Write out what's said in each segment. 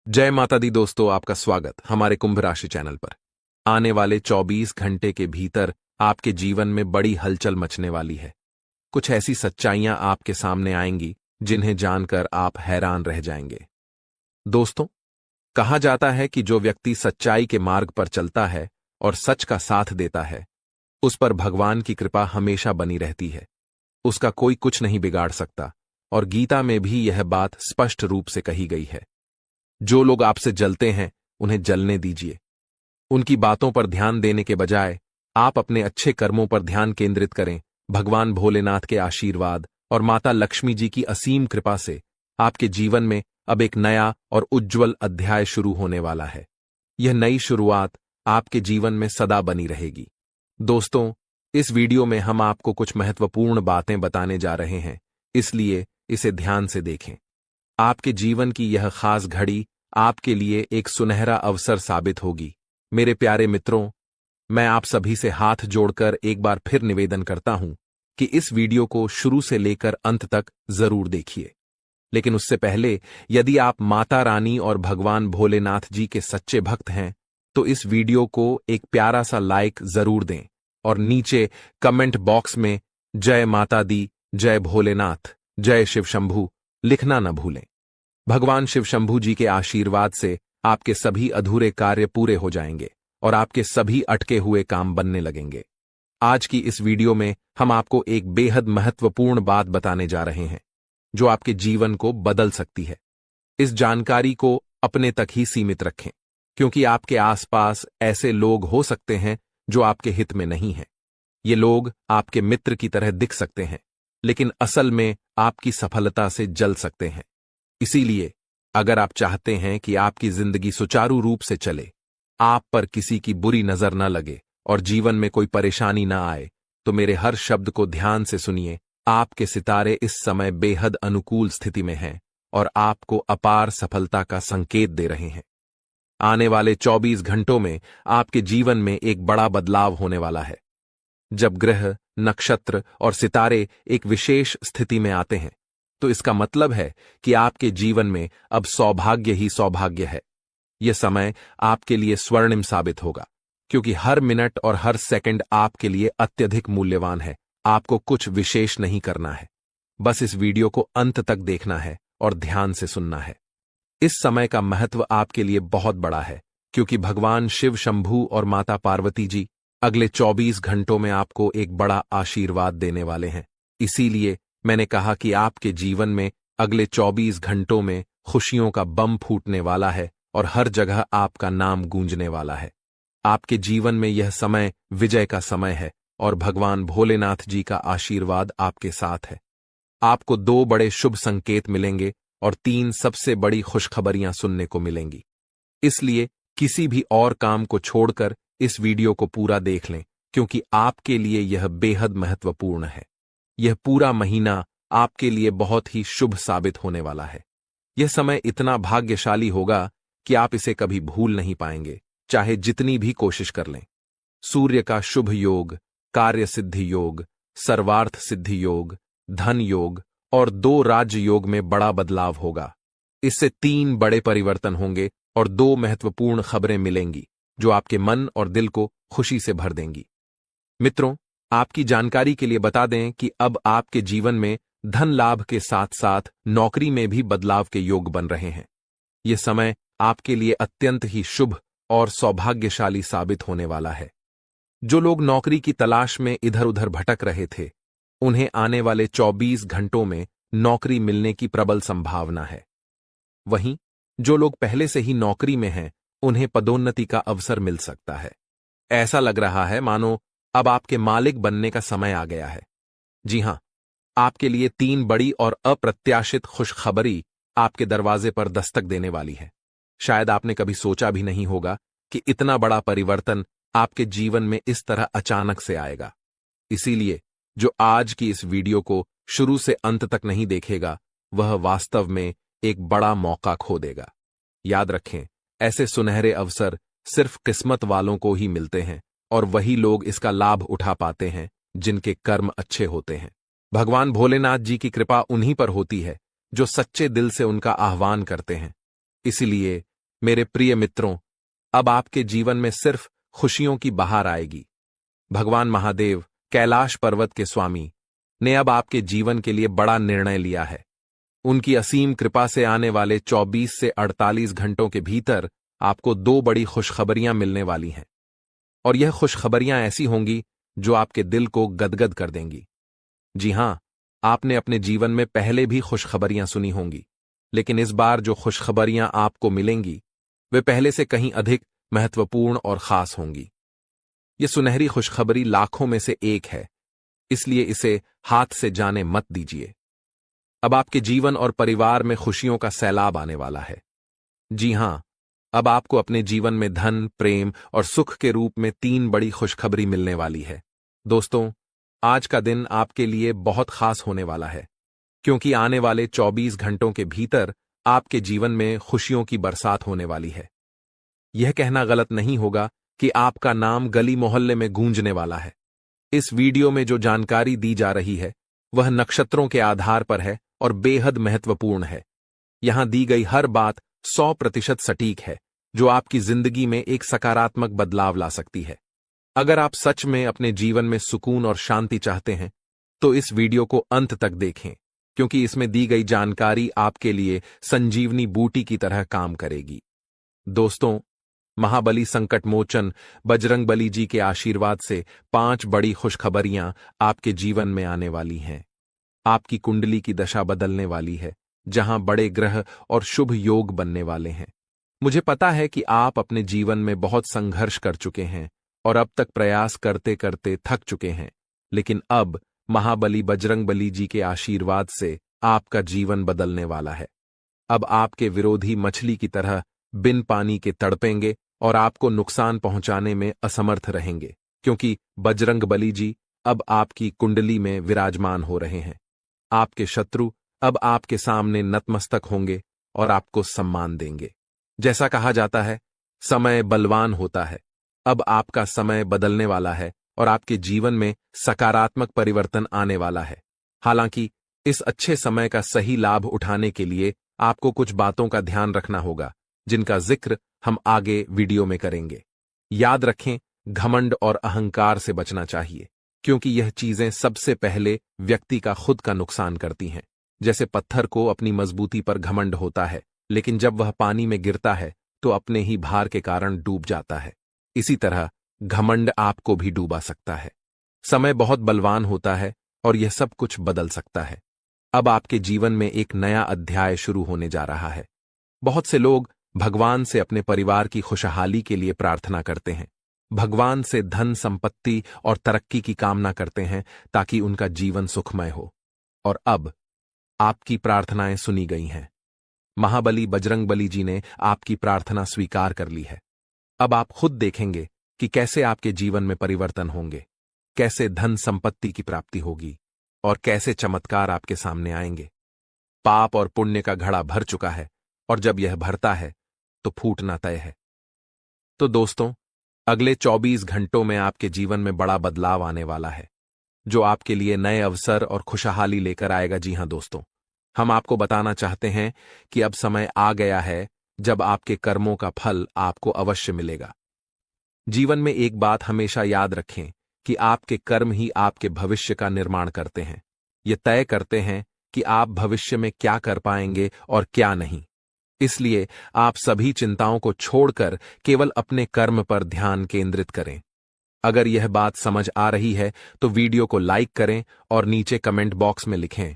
जय माता दी दोस्तों, आपका स्वागत हमारे कुंभ राशि चैनल पर। आने वाले 24 घंटे के भीतर आपके जीवन में बड़ी हलचल मचने वाली है। कुछ ऐसी सच्चाइयां आपके सामने आएंगी जिन्हें जानकर आप हैरान रह जाएंगे। दोस्तों, कहा जाता है कि जो व्यक्ति सच्चाई के मार्ग पर चलता है और सच का साथ देता है, उस पर भगवान की कृपा हमेशा बनी रहती है। उसका कोई कुछ नहीं बिगाड़ सकता, और गीता में भी यह बात स्पष्ट रूप से कही गई है। जो लोग आपसे जलते हैं, उन्हें जलने दीजिए। उनकी बातों पर ध्यान देने के बजाय आप अपने अच्छे कर्मों पर ध्यान केंद्रित करें। भगवान भोलेनाथ के आशीर्वाद और माता लक्ष्मी जी की असीम कृपा से आपके जीवन में अब एक नया और उज्ज्वल अध्याय शुरू होने वाला है। यह नई शुरुआत आपके जीवन में सदा बनी रहेगी। दोस्तों, इस वीडियो में हम आपको कुछ महत्वपूर्ण बातें बताने जा रहे हैं, इसलिए इसे ध्यान से देखें। आपके जीवन की यह खास घड़ी आपके लिए एक सुनहरा अवसर साबित होगी। मेरे प्यारे मित्रों, मैं आप सभी से हाथ जोड़कर एक बार फिर निवेदन करता हूं कि इस वीडियो को शुरू से लेकर अंत तक जरूर देखिए। लेकिन उससे पहले, यदि आप माता रानी और भगवान भोलेनाथ जी के सच्चे भक्त हैं, तो इस वीडियो को एक प्यारा सा लाइक जरूर दें और नीचे कमेंट बॉक्स में जय माता दी, जय भोलेनाथ, जय शिव शंभू लिखना न भूलें। भगवान शिव शंभू जी के आशीर्वाद से आपके सभी अधूरे कार्य पूरे हो जाएंगे और आपके सभी अटके हुए काम बनने लगेंगे। आज की इस वीडियो में हम आपको एक बेहद महत्वपूर्ण बात बताने जा रहे हैं, जो आपके जीवन को बदल सकती है। इस जानकारी को अपने तक ही सीमित रखें, क्योंकि आपके आसपास ऐसे लोग हो सकते हैं जो आपके हित में नहीं हैं। ये लोग आपके मित्र की तरह दिख सकते हैं, लेकिन असल में आपकी सफलता से जल सकते हैं। इसीलिए अगर आप चाहते हैं कि आपकी जिंदगी सुचारू रूप से चले, आप पर किसी की बुरी नजर न लगे और जीवन में कोई परेशानी न आए, तो मेरे हर शब्द को ध्यान से सुनिए। आपके सितारे इस समय बेहद अनुकूल स्थिति में हैं और आपको अपार सफलता का संकेत दे रहे हैं। आने वाले 24 घंटों में आपके जीवन में एक बड़ा बदलाव होने वाला है। जब ग्रह, नक्षत्र और सितारे एक विशेष स्थिति में आते हैं, तो इसका मतलब है कि आपके जीवन में अब सौभाग्य ही सौभाग्य है। यह समय आपके लिए स्वर्णिम साबित होगा, क्योंकि हर मिनट और हर सेकंड आपके लिए अत्यधिक मूल्यवान है। आपको कुछ विशेष नहीं करना है, बस इस वीडियो को अंत तक देखना है और ध्यान से सुनना है। इस समय का महत्व आपके लिए बहुत बड़ा है, क्योंकि भगवान शिव शंभू और माता पार्वती जी अगले 24 घंटों में आपको एक बड़ा आशीर्वाद देने वाले हैं। इसीलिए मैंने कहा कि आपके जीवन में अगले 24 घंटों में खुशियों का बम फूटने वाला है और हर जगह आपका नाम गूंजने वाला है। आपके जीवन में यह समय विजय का समय है और भगवान भोलेनाथ जी का आशीर्वाद आपके साथ है। आपको 2 बड़े शुभ संकेत मिलेंगे और 3 सबसे बड़ी खुशखबरियां सुनने को मिलेंगी। इसलिए किसी भी और काम को छोड़कर इस वीडियो को पूरा देख लें, क्योंकि आपके लिए यह बेहद महत्वपूर्ण है। यह पूरा महीना आपके लिए बहुत ही शुभ साबित होने वाला है। यह समय इतना भाग्यशाली होगा कि आप इसे कभी भूल नहीं पाएंगे, चाहे जितनी भी कोशिश कर लें। सूर्य का शुभ योग, कार्य सिद्धि योग, सर्वार्थ सिद्धि योग, धन योग और 2 राज्य योग में बड़ा बदलाव होगा। इससे 3 बड़े परिवर्तन होंगे और 2 महत्वपूर्ण खबरें मिलेंगी, जो आपके मन और दिल को खुशी से भर देंगी। मित्रों, आपकी जानकारी के लिए बता दें कि अब आपके जीवन में धन लाभ के साथ साथ नौकरी में भी बदलाव के योग बन रहे हैं। यह समय आपके लिए अत्यंत ही शुभ और सौभाग्यशाली साबित होने वाला है। जो लोग नौकरी की तलाश में इधर उधर भटक रहे थे, उन्हें आने वाले 24 घंटों में नौकरी मिलने की प्रबल संभावना है। वहीं जो लोग पहले से ही नौकरी में हैं, उन्हें पदोन्नति का अवसर मिल सकता है। ऐसा लग रहा है मानो अब आपके मालिक बनने का समय आ गया है। जी हां, आपके लिए 3 बड़ी और अप्रत्याशित खुशखबरी आपके दरवाजे पर दस्तक देने वाली है। शायद आपने कभी सोचा भी नहीं होगा कि इतना बड़ा परिवर्तन आपके जीवन में इस तरह अचानक से आएगा। इसीलिए जो आज की इस वीडियो को शुरू से अंत तक नहीं देखेगा, वह वास्तव में एक बड़ा मौका खो देगा। याद रखें, ऐसे सुनहरे अवसर सिर्फ किस्मत वालों को ही मिलते हैं और वही लोग इसका लाभ उठा पाते हैं जिनके कर्म अच्छे होते हैं। भगवान भोलेनाथ जी की कृपा उन्हीं पर होती है जो सच्चे दिल से उनका आह्वान करते हैं। इसलिए मेरे प्रिय मित्रों, अब आपके जीवन में सिर्फ खुशियों की बहार आएगी। भगवान महादेव, कैलाश पर्वत के स्वामी, ने अब आपके जीवन के लिए बड़ा निर्णय लिया है। उनकी असीम कृपा से आने वाले 24 से 48 घंटों के भीतर आपको दो बड़ी खुशखबरियां मिलने वाली हैं। और यह खुशखबरियां ऐसी होंगी जो आपके दिल को गदगद कर देंगी। जी हां, आपने अपने जीवन में पहले भी खुशखबरियां सुनी होंगी, लेकिन इस बार जो खुशखबरियां आपको मिलेंगी वे पहले से कहीं अधिक महत्वपूर्ण और खास होंगी। ये सुनहरी खुशखबरी लाखों में से एक है, इसलिए इसे हाथ से जाने मत दीजिए। अब आपके जीवन और परिवार में खुशियों का सैलाब आने वाला है। जी हां, अब आपको अपने जीवन में धन, प्रेम और सुख के रूप में 3 बड़ी खुशखबरी मिलने वाली है। दोस्तों, आज का दिन आपके लिए बहुत खास होने वाला है, क्योंकि आने वाले 24 घंटों के भीतर आपके जीवन में खुशियों की बरसात होने वाली है। यह कहना गलत नहीं होगा कि आपका नाम गली मोहल्ले में गूंजने वाला है। इस वीडियो में जो जानकारी दी जा रही है वह नक्षत्रों के आधार पर है और बेहद महत्वपूर्ण है। यहां दी गई हर बात 100% सटीक है, जो आपकी जिंदगी में एक सकारात्मक बदलाव ला सकती है। अगर आप सच में अपने जीवन में सुकून और शांति चाहते हैं तो इस वीडियो को अंत तक देखें, क्योंकि इसमें दी गई जानकारी आपके लिए संजीवनी बूटी की तरह काम करेगी। दोस्तों, महाबली संकट मोचन बजरंगबली जी के आशीर्वाद से 5 बड़ी खुशखबरियां आपके जीवन में आने वाली हैं। आपकी कुंडली की दशा बदलने वाली है, जहां बड़े ग्रह और शुभ योग बनने वाले हैं। मुझे पता है कि आप अपने जीवन में बहुत संघर्ष कर चुके हैं और अब तक प्रयास करते करते थक चुके हैं, लेकिन अब महाबली बजरंगबली जी के आशीर्वाद से आपका जीवन बदलने वाला है। अब आपके विरोधी मछली की तरह बिन पानी के तड़पेंगे और आपको नुकसान पहुंचाने में असमर्थ रहेंगे, क्योंकि बजरंगबली जी अब आपकी कुंडली में विराजमान हो रहे हैं। आपके शत्रु अब आपके सामने नतमस्तक होंगे और आपको सम्मान देंगे। जैसा कहा जाता है, समय बलवान होता है। अब आपका समय बदलने वाला है और आपके जीवन में सकारात्मक परिवर्तन आने वाला है। हालांकि इस अच्छे समय का सही लाभ उठाने के लिए आपको कुछ बातों का ध्यान रखना होगा, जिनका जिक्र हम आगे वीडियो में करेंगे। याद रखें, घमंड और अहंकार से बचना चाहिए, क्योंकि यह चीजें सबसे पहले व्यक्ति का खुद का नुकसान करती हैं। जैसे पत्थर को अपनी मजबूती पर घमंड होता है, लेकिन जब वह पानी में गिरता है तो अपने ही भार के कारण डूब जाता है। इसी तरह घमंड आपको भी डूबा सकता है। समय बहुत बलवान होता है और यह सब कुछ बदल सकता है। अब आपके जीवन में एक नया अध्याय शुरू होने जा रहा है। बहुत से लोग भगवान से अपने परिवार की खुशहाली के लिए प्रार्थना करते हैं। भगवान से धन, संपत्ति और तरक्की की कामना करते हैं ताकि उनका जीवन सुखमय हो। और अब आपकी प्रार्थनाएं सुनी गई हैं। महाबली बजरंगबली जी ने आपकी प्रार्थना स्वीकार कर ली है। अब आप खुद देखेंगे कि कैसे आपके जीवन में परिवर्तन होंगे, कैसे धन संपत्ति की प्राप्ति होगी और कैसे चमत्कार आपके सामने आएंगे। पाप और पुण्य का घड़ा भर चुका है और जब यह भरता है तो फूटना तय है। तो दोस्तों, अगले 24 घंटों में आपके जीवन में बड़ा बदलाव आने वाला है, जो आपके लिए नए अवसर और खुशहाली लेकर आएगा। जी हां दोस्तों, हम आपको बताना चाहते हैं कि अब समय आ गया है जब आपके कर्मों का फल आपको अवश्य मिलेगा। जीवन में एक बात हमेशा याद रखें कि आपके कर्म ही आपके भविष्य का निर्माण करते हैं। ये तय करते हैं कि आप भविष्य में क्या कर पाएंगे और क्या नहीं। इसलिए आप सभी चिंताओं को छोड़कर केवल अपने कर्म पर ध्यान केंद्रित करें। अगर यह बात समझ आ रही है तो वीडियो को लाइक करें और नीचे कमेंट बॉक्स में लिखें,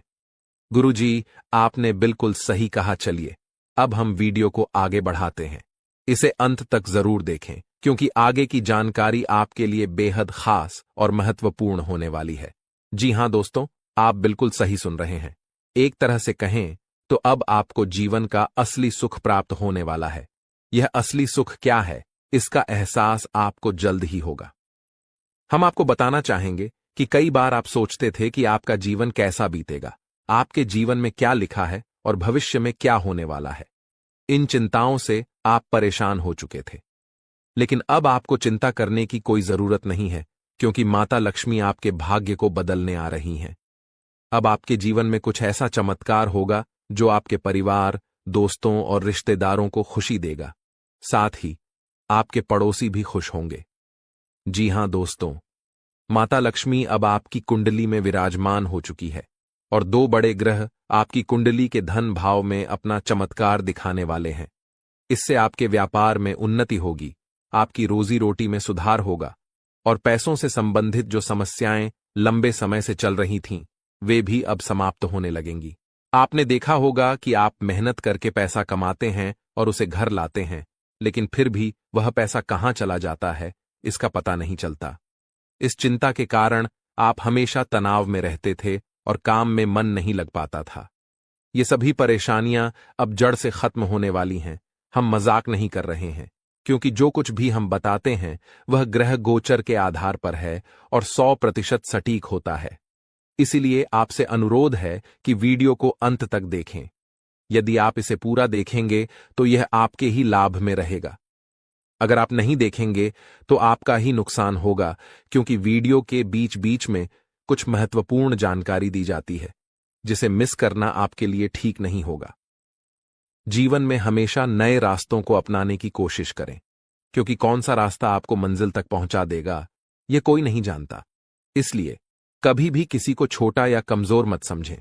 गुरुजी, आपने बिल्कुल सही कहा। चलिए अब हम वीडियो को आगे बढ़ाते हैं। इसे अंत तक जरूर देखें, क्योंकि आगे की जानकारी आपके लिए बेहद खास और महत्वपूर्ण होने वाली है। जी हां दोस्तों, आप बिल्कुल सही सुन रहे हैं। एक तरह से कहें तो अब आपको जीवन का असली सुख प्राप्त होने वाला है। यह असली सुख क्या है, इसका एहसास आपको जल्द ही होगा। हम आपको बताना चाहेंगे कि कई बार आप सोचते थे कि आपका जीवन कैसा बीतेगा, आपके जीवन में क्या लिखा है और भविष्य में क्या होने वाला है। इन चिंताओं से आप परेशान हो चुके थे, लेकिन अब आपको चिंता करने की कोई जरूरत नहीं है, क्योंकि माता लक्ष्मी आपके भाग्य को बदलने आ रही हैं। अब आपके जीवन में कुछ ऐसा चमत्कार होगा जो आपके परिवार, दोस्तों और रिश्तेदारों को खुशी देगा। साथ ही आपके पड़ोसी भी खुश होंगे। जी हां दोस्तों, माता लक्ष्मी अब आपकी कुंडली में विराजमान हो चुकी है और दो बड़े ग्रह आपकी कुंडली के धन भाव में अपना चमत्कार दिखाने वाले हैं। इससे आपके व्यापार में उन्नति होगी, आपकी रोजी रोटी में सुधार होगा और पैसों से संबंधित जो समस्याएं लंबे समय से चल रही थीं, वे भी अब समाप्त होने लगेंगी। आपने देखा होगा कि आप मेहनत करके पैसा कमाते हैं और उसे घर लाते हैं, लेकिन फिर भी वह पैसा कहां चला जाता है, इसका पता नहीं चलता। इस चिंता के कारण आप हमेशा तनाव में रहते थे और काम में मन नहीं लग पाता था। ये सभी परेशानियां अब जड़ से खत्म होने वाली हैं। हम मजाक नहीं कर रहे हैं, क्योंकि जो कुछ भी हम बताते हैं वह ग्रह गोचर के आधार पर है और 100% सटीक होता है। इसीलिए आपसे अनुरोध है कि वीडियो को अंत तक देखें। यदि आप इसे पूरा देखेंगे तो यह आपके ही लाभ में रहेगा। अगर आप नहीं देखेंगे तो आपका ही नुकसान होगा, क्योंकि वीडियो के बीच बीच में कुछ महत्वपूर्ण जानकारी दी जाती है, जिसे मिस करना आपके लिए ठीक नहीं होगा। जीवन में हमेशा नए रास्तों को अपनाने की कोशिश करें, क्योंकि कौन सा रास्ता आपको मंजिल तक पहुंचा देगा, यह कोई नहीं जानता। इसलिए कभी भी किसी को छोटा या कमजोर मत समझें।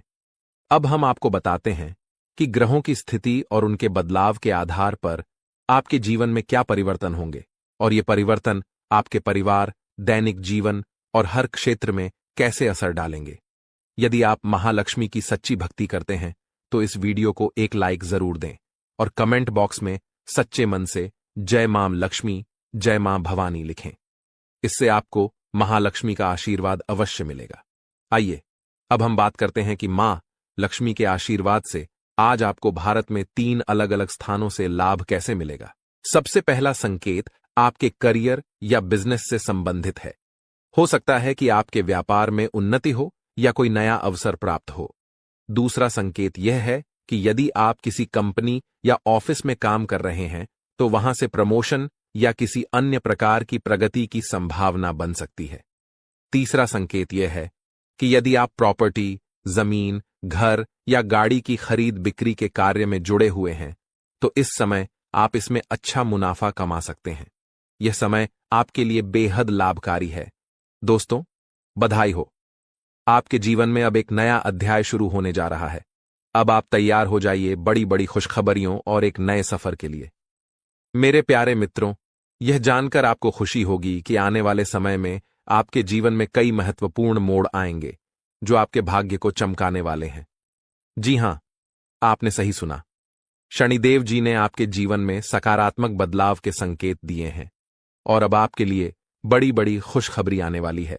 अब हम आपको बताते हैं कि ग्रहों की स्थिति और उनके बदलाव के आधार पर आपके जीवन में क्या परिवर्तन होंगे और ये परिवर्तन आपके परिवार, दैनिक जीवन और हर क्षेत्र में कैसे असर डालेंगे। यदि आप महालक्ष्मी की सच्ची भक्ति करते हैं तो इस वीडियो को एक लाइक जरूर दें और कमेंट बॉक्स में सच्चे मन से जय मां लक्ष्मी, जय मां भवानी लिखें। इससे आपको महालक्ष्मी का आशीर्वाद अवश्य मिलेगा। आइए अब हम बात करते हैं कि मां लक्ष्मी के आशीर्वाद से आज आपको भारत में 3 अलग अलग स्थानों से लाभ कैसे मिलेगा। सबसे पहला संकेत आपके करियर या बिजनेस से संबंधित है। हो सकता है कि आपके व्यापार में उन्नति हो या कोई नया अवसर प्राप्त हो। दूसरा संकेत यह है कि यदि आप किसी कंपनी या ऑफिस में काम कर रहे हैं तो वहां से प्रमोशन या किसी अन्य प्रकार की प्रगति की संभावना बन सकती है। तीसरा संकेत यह है कि यदि आप प्रॉपर्टी, जमीन, घर या गाड़ी की खरीद बिक्री के कार्य में जुड़े हुए हैं तो इस समय आप इसमें अच्छा मुनाफा कमा सकते हैं। यह समय आपके लिए बेहद लाभकारी है। दोस्तों, बधाई हो, आपके जीवन में अब एक नया अध्याय शुरू होने जा रहा है। अब आप तैयार हो जाइए बड़ी बड़ी खुशखबरियों और एक नए सफर के लिए। मेरे प्यारे मित्रों, यह जानकर आपको खुशी होगी कि आने वाले समय में आपके जीवन में कई महत्वपूर्ण मोड़ आएंगे जो आपके भाग्य को चमकाने वाले हैं। जी हां, आपने सही सुना। शनिदेव जी ने आपके जीवन में सकारात्मक बदलाव के संकेत दिए हैं और अब आपके लिए बड़ी बड़ी खुशखबरी आने वाली है।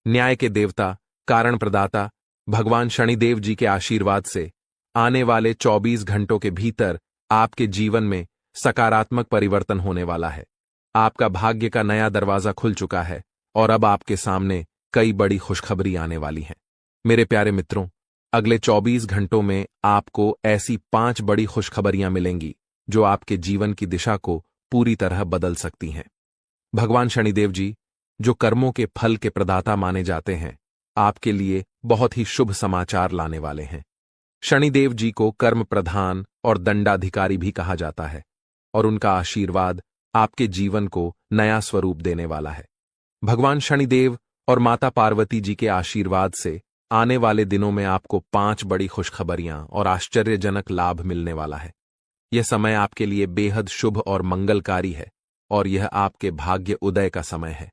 न्याय के देवता, कारण प्रदाता भगवान शनिदेव जी के आशीर्वाद से आने वाले 24 घंटों के भीतर आपके जीवन में सकारात्मक परिवर्तन होने वाला है। आपका भाग्य का नया दरवाजा खुल चुका है और अब आपके सामने कई बड़ी खुशखबरी आने वाली हैं। मेरे प्यारे मित्रों, अगले 24 घंटों में आपको ऐसी 5 बड़ी खुशखबरियां मिलेंगी जो आपके जीवन की दिशा को पूरी तरह बदल सकती हैं। भगवान शनिदेव जी, जो कर्मों के फल के प्रदाता माने जाते हैं, आपके लिए बहुत ही शुभ समाचार लाने वाले हैं। शनिदेव जी को कर्म प्रधान और दंडाधिकारी भी कहा जाता है और उनका आशीर्वाद आपके जीवन को नया स्वरूप देने वाला है। भगवान शनिदेव और माता पार्वती जी के आशीर्वाद से आने वाले दिनों में आपको 5 बड़ी खुशखबरियां और आश्चर्यजनक लाभ मिलने वाला है। यह समय आपके लिए बेहद शुभ और मंगलकारी है और यह आपके भाग्य उदय का समय है।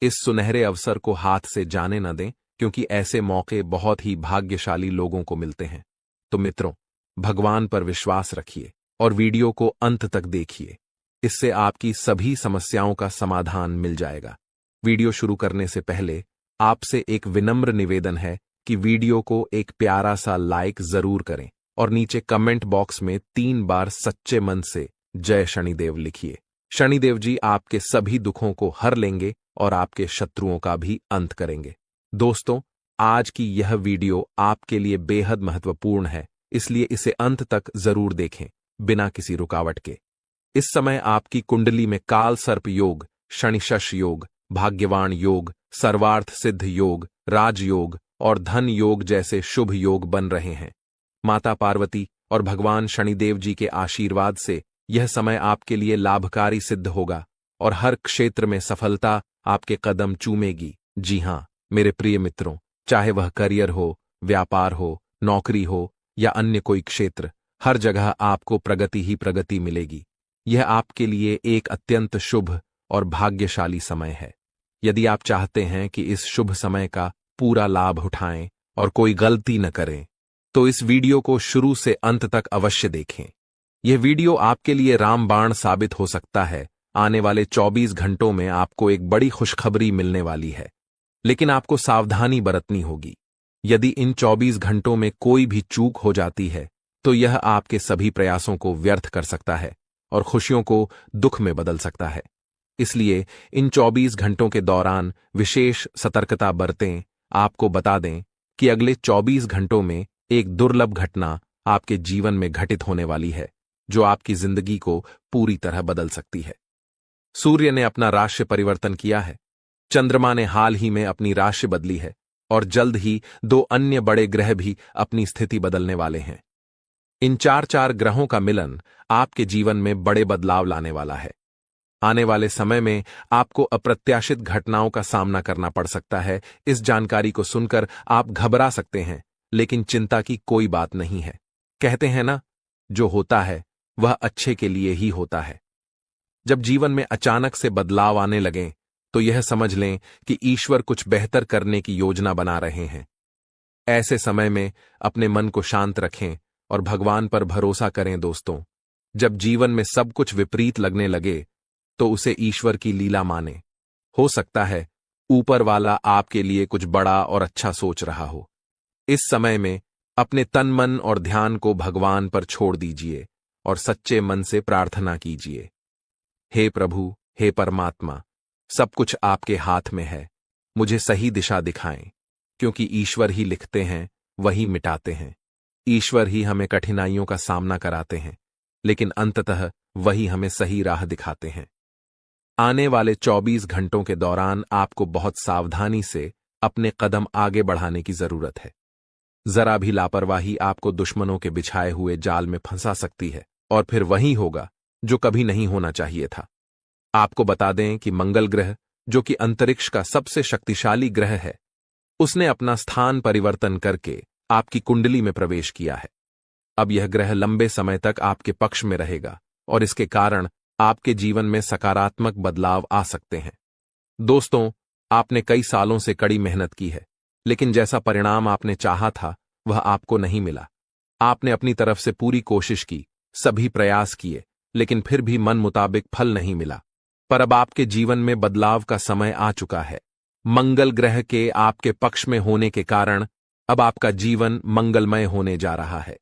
इस सुनहरे अवसर को हाथ से जाने न दें, क्योंकि ऐसे मौके बहुत ही भाग्यशाली लोगों को मिलते हैं। तो मित्रों, भगवान पर विश्वास रखिए और वीडियो को अंत तक देखिए। इससे आपकी सभी समस्याओं का समाधान मिल जाएगा। वीडियो शुरू करने से पहले आपसे एक विनम्र निवेदन है कि वीडियो को एक प्यारा सा लाइक जरूर करें और नीचे कमेंट बॉक्स में 3 बार सच्चे मन से जय शनिदेव लिखिए। शनिदेव जी आपके सभी दुखों को हर लेंगे और आपके शत्रुओं का भी अंत करेंगे। दोस्तों, आज की यह वीडियो आपके लिए बेहद महत्वपूर्ण है, इसलिए इसे अंत तक जरूर देखें बिना किसी रुकावट के। इस समय आपकी कुंडली में काल सर्प योग, शनिशश योग, भाग्यवान योग, सर्वार्थ सिद्ध योग, राजयोग और धन योग जैसे शुभ योग बन रहे हैं। माता पार्वती और भगवान शनिदेव जी के आशीर्वाद से यह समय आपके लिए लाभकारी सिद्ध होगा और हर क्षेत्र में सफलता आपके कदम चूमेगी। जी हां, मेरे प्रिय मित्रों, चाहे वह करियर हो, व्यापार हो, नौकरी हो या अन्य कोई क्षेत्र, हर जगह आपको प्रगति ही प्रगति मिलेगी। यह आपके लिए एक अत्यंत शुभ और भाग्यशाली समय है। यदि आप चाहते हैं कि इस शुभ समय का पूरा लाभ उठाएं और कोई गलती न करें, तो इस वीडियो को शुरू से अंत तक अवश्य देखें। यह वीडियो आपके लिए रामबाण साबित हो सकता है। आने वाले 24 घंटों में आपको एक बड़ी खुशखबरी मिलने वाली है, लेकिन आपको सावधानी बरतनी होगी। यदि इन 24 घंटों में कोई भी चूक हो जाती है, तो यह आपके सभी प्रयासों को व्यर्थ कर सकता है और खुशियों को दुख में बदल सकता है। इसलिए इन 24 घंटों के दौरान विशेष सतर्कता बरतें। आपको बता दें कि अगले 24 घंटों में एक दुर्लभ घटना आपके जीवन में घटित होने वाली है, जो आपकी जिंदगी को पूरी तरह बदल सकती है। सूर्य ने अपना राशि परिवर्तन किया है, चंद्रमा ने हाल ही में अपनी राशि बदली है और जल्द ही 2 अन्य बड़े ग्रह भी अपनी स्थिति बदलने वाले हैं। इन 4 ग्रहों का मिलन आपके जीवन में बड़े बदलाव लाने वाला है। आने वाले समय में आपको अप्रत्याशित घटनाओं का सामना करना पड़ सकता है। इस जानकारी को सुनकर आप घबरा सकते हैं, लेकिन चिंता की कोई बात नहीं है। कहते हैं ना, जो होता है वह अच्छे के लिए ही होता है। जब जीवन में अचानक से बदलाव आने लगें, तो यह समझ लें कि ईश्वर कुछ बेहतर करने की योजना बना रहे हैं। ऐसे समय में अपने मन को शांत रखें और भगवान पर भरोसा करें। दोस्तों, जब जीवन में सब कुछ विपरीत लगने लगे, तो उसे ईश्वर की लीला माने। हो सकता है ऊपर वाला आपके लिए कुछ बड़ा और अच्छा सोच रहा हो। इस समय में अपने तन मन और ध्यान को भगवान पर छोड़ दीजिए और सच्चे मन से प्रार्थना कीजिए। हे प्रभु, हे परमात्मा, सब कुछ आपके हाथ में है। मुझे सही दिशा दिखाएं, क्योंकि ईश्वर ही लिखते हैं, वही मिटाते हैं। ईश्वर ही हमें कठिनाइयों का सामना कराते हैं, लेकिन अंततः वही हमें सही राह दिखाते हैं। आने वाले 24 घंटों के दौरान आपको बहुत सावधानी से अपने कदम आगे बढ़ाने की जरूरत है। जरा भी लापरवाही आपको दुश्मनों के बिछाए हुए जाल में फंसा सकती है, और फिर वही होगा जो कभी नहीं होना चाहिए था। आपको बता दें कि मंगल ग्रह, जो कि अंतरिक्ष का सबसे शक्तिशाली ग्रह है, उसने अपना स्थान परिवर्तन करके आपकी कुंडली में प्रवेश किया है। अब यह ग्रह लंबे समय तक आपके पक्ष में रहेगा और इसके कारण आपके जीवन में सकारात्मक बदलाव आ सकते हैं। दोस्तों, आपने कई सालों से कड़ी मेहनत की है, लेकिन जैसा परिणाम आपने चाहा था वह आपको नहीं मिला। आपने अपनी तरफ से पूरी कोशिश की, सभी प्रयास किए, लेकिन फिर भी मन मुताबिक फल नहीं मिला। पर अब आपके जीवन में बदलाव का समय आ चुका है। मंगल ग्रह के आपके पक्ष में होने के कारण अब आपका जीवन मंगलमय होने जा रहा है।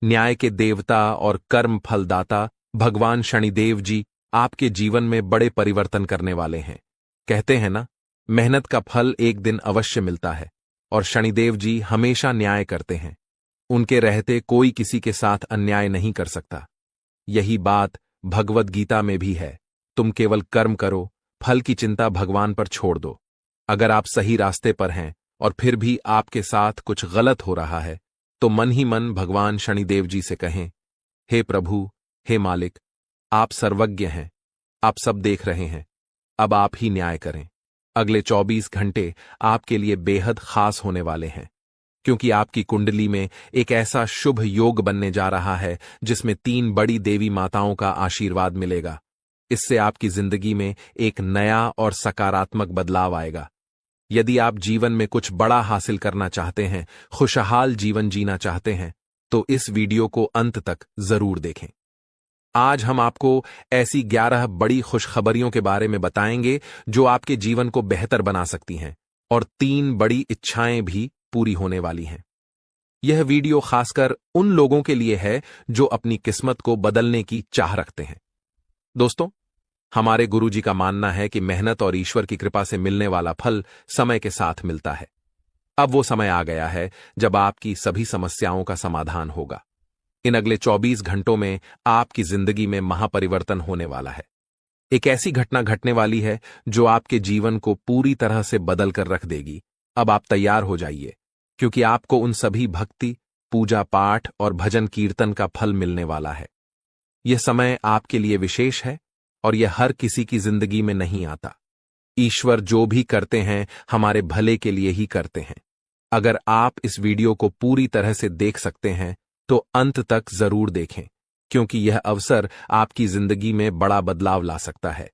न्याय के देवता और कर्म फलदाता भगवान शनिदेव जी आपके जीवन में बड़े परिवर्तन करने वाले हैं। कहते हैं ना, मेहनत का फल एक दिन अवश्य मिलता है, और शनिदेव जी हमेशा न्याय करते हैं। उनके रहते कोई किसी के साथ अन्याय नहीं कर सकता। यही बात भगवद गीता में भी है। तुम केवल कर्म करो, फल की चिंता भगवान पर छोड़ दो। अगर आप सही रास्ते पर हैं और फिर भी आपके साथ कुछ गलत हो रहा है, तो मन ही मन भगवान शनिदेव जी से कहें, हे प्रभु, हे मालिक, आप सर्वज्ञ हैं, आप सब देख रहे हैं, अब आप ही न्याय करें। अगले 24 घंटे आपके लिए बेहद खास होने वाले हैं, क्योंकि आपकी कुंडली में एक ऐसा शुभ योग बनने जा रहा है जिसमें 3 बड़ी देवी माताओं का आशीर्वाद मिलेगा। इससे आपकी जिंदगी में एक नया और सकारात्मक बदलाव आएगा। यदि आप जीवन में कुछ बड़ा हासिल करना चाहते हैं, खुशहाल जीवन जीना चाहते हैं, तो इस वीडियो को अंत तक जरूर देखें। आज हम आपको ऐसी 11 बड़ी खुशखबरियों के बारे में बताएंगे जो आपके जीवन को बेहतर बना सकती हैं, और 3 बड़ी इच्छाएं भी पूरी होने वाली हैं। यह वीडियो खासकर उन लोगों के लिए है जो अपनी किस्मत को बदलने की चाह रखते हैं। दोस्तों, हमारे गुरुजी का मानना है कि मेहनत और ईश्वर की कृपा से मिलने वाला फल समय के साथ मिलता है। अब वो समय आ गया है जब आपकी सभी समस्याओं का समाधान होगा। इन अगले 24 घंटों में आपकी जिंदगी में महापरिवर्तन होने वाला है। एक ऐसी घटना घटने वाली है जो आपके जीवन को पूरी तरह से बदल कर रख देगी। अब आप तैयार हो जाइए, क्योंकि आपको उन सभी भक्ति, पूजा पाठ और भजन कीर्तन का फल मिलने वाला है। यह समय आपके लिए विशेष है और यह हर किसी की जिंदगी में नहीं आता। ईश्वर जो भी करते हैं हमारे भले के लिए ही करते हैं। अगर आप इस वीडियो को पूरी तरह से देख सकते हैं तो अंत तक जरूर देखें, क्योंकि यह अवसर आपकी जिंदगी में बड़ा बदलाव ला सकता है।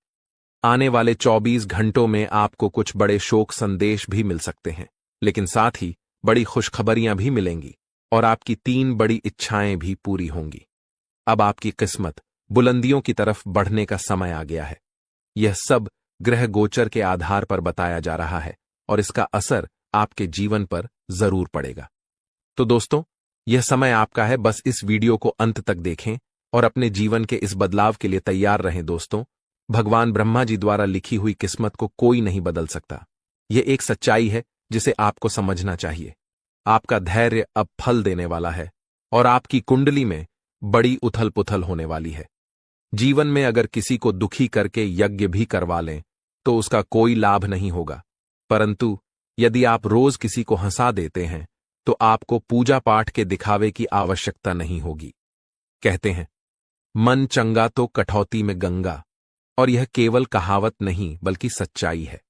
आने वाले 24 घंटों में आपको कुछ बड़े शोक संदेश भी मिल सकते हैं, लेकिन साथ ही बड़ी खुशखबरियां भी मिलेंगी और आपकी 3 बड़ी इच्छाएं भी पूरी होंगी। अब आपकी किस्मत बुलंदियों की तरफ बढ़ने का समय आ गया है। यह सब ग्रह गोचर के आधार पर बताया जा रहा है और इसका असर आपके जीवन पर जरूर पड़ेगा। तो दोस्तों, यह समय आपका है, बस इस वीडियो को अंत तक देखें और अपने जीवन के इस बदलाव के लिए तैयार रहें। दोस्तों, भगवान ब्रह्मा जी द्वारा लिखी हुई किस्मत को कोई नहीं बदल सकता। यह एक सच्चाई है जिसे आपको समझना चाहिए। आपका धैर्य अब फल देने वाला है और आपकी कुंडली में बड़ी उथल पुथल होने वाली है। जीवन में अगर किसी को दुखी करके यज्ञ भी करवा लें तो उसका कोई लाभ नहीं होगा, परंतु यदि आप रोज किसी को हंसा देते हैं तो आपको पूजा पाठ के दिखावे की आवश्यकता नहीं होगी। कहते हैं, मन चंगा तो कठौती में गंगा, और यह केवल कहावत नहीं बल्कि सच्चाई है।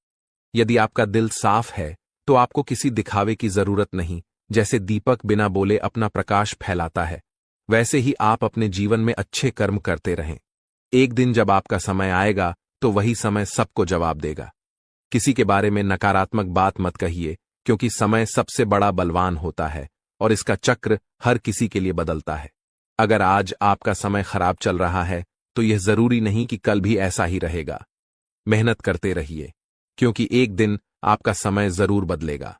यदि आपका दिल साफ है तो आपको किसी दिखावे की जरूरत नहीं। जैसे दीपक बिना बोले अपना प्रकाश फैलाता है, वैसे ही आप अपने जीवन में अच्छे कर्म करते रहें। एक दिन जब आपका समय आएगा तो वही समय सबको जवाब देगा। किसी के बारे में नकारात्मक बात मत कहिए, क्योंकि समय सबसे बड़ा बलवान होता है और इसका चक्र हर किसी के लिए बदलता है। अगर आज आपका समय खराब चल रहा है तो यह जरूरी नहीं कि कल भी ऐसा ही रहेगा। मेहनत करते रहिए, क्योंकि एक दिन आपका समय जरूर बदलेगा।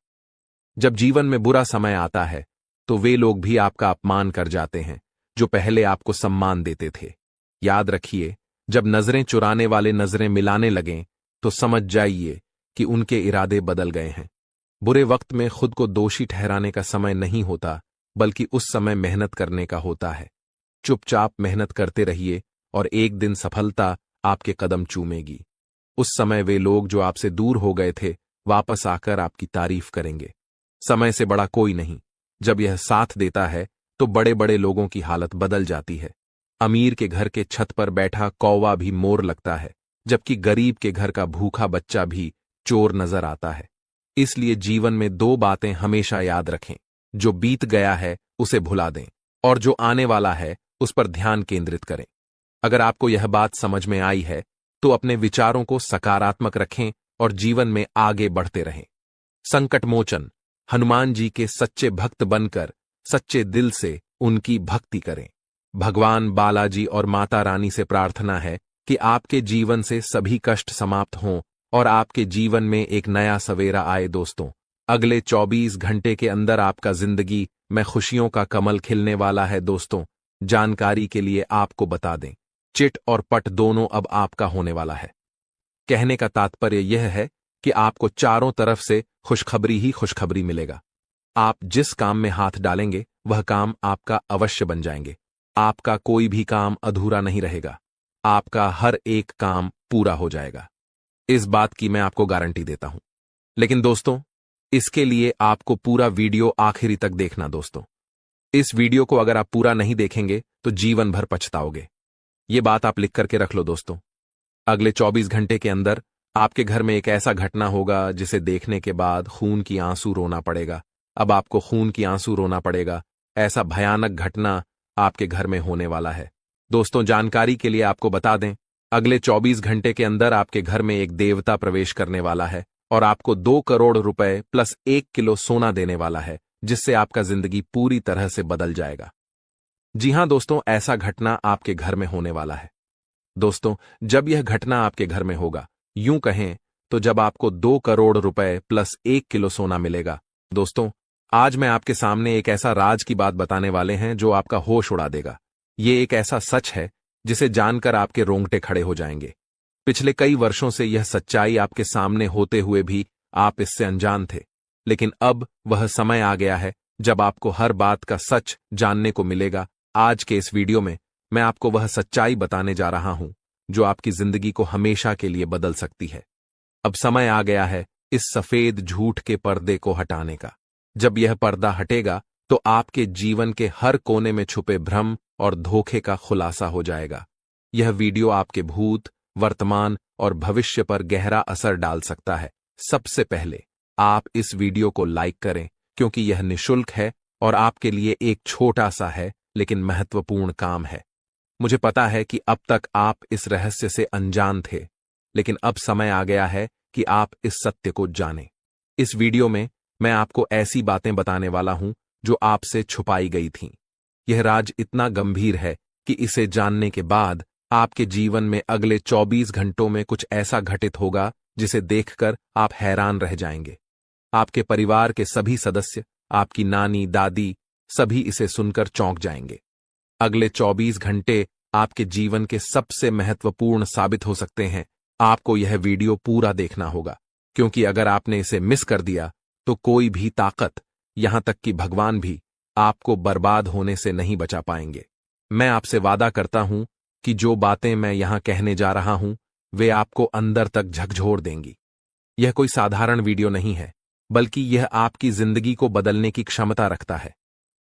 जब जीवन में बुरा समय आता है तो वे लोग भी आपका अपमान कर जाते हैं जो पहले आपको सम्मान देते थे। याद रखिए, जब नजरें चुराने वाले नजरें मिलाने लगें तो समझ जाइए कि उनके इरादे बदल गए हैं। बुरे वक्त में खुद को दोषी ठहराने का समय नहीं होता, बल्कि उस समय मेहनत करने का होता है। चुपचाप मेहनत करते रहिए और एक दिन सफलता आपके कदम चूमेगी। उस समय वे लोग जो आपसे दूर हो गए थे वापस आकर आपकी तारीफ करेंगे। समय से बड़ा कोई नहीं। जब यह साथ देता है तो बड़े बड़े लोगों की हालत बदल जाती है। अमीर के घर के छत पर बैठा कौवा भी मोर लगता है, जबकि गरीब के घर का भूखा बच्चा भी चोर नजर आता है। इसलिए जीवन में 2 बातें हमेशा याद रखें, जो बीत गया है उसे भुला दें और जो आने वाला है उस पर ध्यान केंद्रित करें। अगर आपको यह बात समझ में आई है तो अपने विचारों को सकारात्मक रखें और जीवन में आगे बढ़ते रहें। संकट मोचन हनुमान जी के सच्चे भक्त बनकर सच्चे दिल से उनकी भक्ति करें। भगवान बालाजी और माता रानी से प्रार्थना है कि आपके जीवन से सभी कष्ट समाप्त हों और आपके जीवन में एक नया सवेरा आए। दोस्तों, अगले 24 घंटे के अंदर आपका जिंदगी में खुशियों का कमल खिलने वाला है। दोस्तों, जानकारी के लिए आपको बता दें, चिट और पट दोनों अब आपका होने वाला है। कहने का तात्पर्य यह है कि आपको चारों तरफ से खुशखबरी ही खुशखबरी मिलेगा। आप जिस काम में हाथ डालेंगे वह काम आपका अवश्य बन जाएंगे। आपका कोई भी काम अधूरा नहीं रहेगा। आपका हर एक काम पूरा हो जाएगा। इस बात की मैं आपको गारंटी देता हूं। लेकिन दोस्तों, इसके लिए आपको पूरा वीडियो आखिरी तक देखना। दोस्तों, इस वीडियो को अगर आप पूरा नहीं देखेंगे तो जीवन भर पछताओगे। ये बात आप लिख करके रख लो। दोस्तों, अगले 24 घंटे के अंदर आपके घर में एक ऐसा घटना होगा जिसे देखने के बाद खून की आंसू रोना पड़ेगा। अब आपको खून की आंसू रोना पड़ेगा। ऐसा भयानक घटना आपके घर में होने वाला है। दोस्तों, जानकारी के लिए आपको बता दें, अगले 24 घंटे के अंदर आपके घर में एक देवता प्रवेश करने वाला है और आपको 2 करोड़ रुपए प्लस 1 किलो सोना देने वाला है, जिससे आपका जिंदगी पूरी तरह से बदल जाएगा। जी हां दोस्तों, ऐसा घटना आपके घर में होने वाला है। दोस्तों, जब यह घटना आपके घर में होगा, यूं कहें तो जब आपको 2 करोड़ रुपए प्लस 1 किलो सोना मिलेगा। दोस्तों, आज मैं आपके सामने एक ऐसा राज की बात बताने वाले हैं जो आपका होश उड़ा देगा। ये एक ऐसा सच है जिसे जानकर आपके रोंगटे खड़े हो जाएंगे। पिछले कई वर्षों से यह सच्चाई आपके सामने होते हुए भी आप इससे अनजान थे, लेकिन अब वह समय आ गया है जब आपको हर बात का सच जानने को मिलेगा। आज के इस वीडियो में मैं आपको वह सच्चाई बताने जा रहा हूं जो आपकी जिंदगी को हमेशा के लिए बदल सकती है। अब समय आ गया है इस सफेद झूठ के पर्दे को हटाने का। जब यह पर्दा हटेगा तो आपके जीवन के हर कोने में छुपे भ्रम और धोखे का खुलासा हो जाएगा। यह वीडियो आपके भूत, वर्तमान और भविष्य पर गहरा असर डाल सकता है। सबसे पहले आप इस वीडियो को लाइक करें, क्योंकि यह निःशुल्क है और आपके लिए एक छोटा सा है लेकिन महत्वपूर्ण काम है। मुझे पता है कि अब तक आप इस रहस्य से अनजान थे, लेकिन अब समय आ गया है कि आप इस सत्य को जानें। इस वीडियो में मैं आपको ऐसी बातें बताने वाला हूं जो आपसे छुपाई गई थीं। यह राज इतना गंभीर है कि इसे जानने के बाद आपके जीवन में अगले 24 घंटों में कुछ ऐसा घटित होगा जिसे देखकर आप हैरान रह जाएंगे। आपके परिवार के सभी सदस्य, आपकी नानी, दादी, सभी इसे सुनकर चौंक जाएंगे। अगले 24 घंटे आपके जीवन के सबसे महत्वपूर्ण साबित हो सकते हैं। आपको यह वीडियो पूरा देखना होगा, क्योंकि अगर आपने इसे मिस कर दिया तो कोई भी ताकत, यहां तक कि भगवान भी, आपको बर्बाद होने से नहीं बचा पाएंगे। मैं आपसे वादा करता हूं कि जो बातें मैं यहां कहने जा रहा हूं वे आपको अंदर तक झकझोर देंगी। यह कोई साधारण वीडियो नहीं है, बल्कि यह आपकी जिंदगी को बदलने की क्षमता रखता है।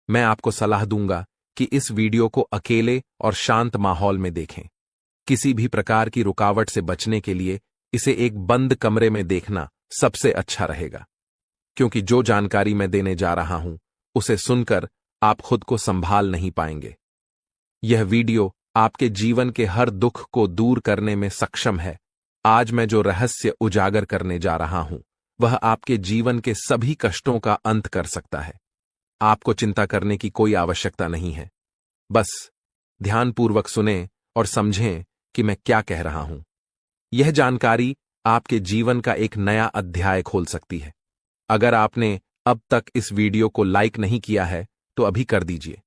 मैं आपको सलाह दूंगा कि इस वीडियो को अकेले और शांत माहौल में देखें। किसी भी प्रकार की रुकावट से बचने के लिए इसे एक बंद कमरे में देखना सबसे अच्छा रहेगा, क्योंकि जो जानकारी मैं देने जा रहा हूं उसे सुनकर आप खुद को संभाल नहीं पाएंगे। यह वीडियो आपके जीवन के हर दुख को दूर करने में सक्षम है। आज मैं जो रहस्य उजागर करने जा रहा हूं वह आपके जीवन के सभी कष्टों का अंत कर सकता है। आपको चिंता करने की कोई आवश्यकता नहीं है। बस ध्यानपूर्वक सुनें और समझें कि मैं क्या कह रहा हूं। यह जानकारी आपके जीवन का एक नया अध्याय खोल सकती है। अगर आपने अब तक इस वीडियो को लाइक नहीं किया है तो अभी कर दीजिए।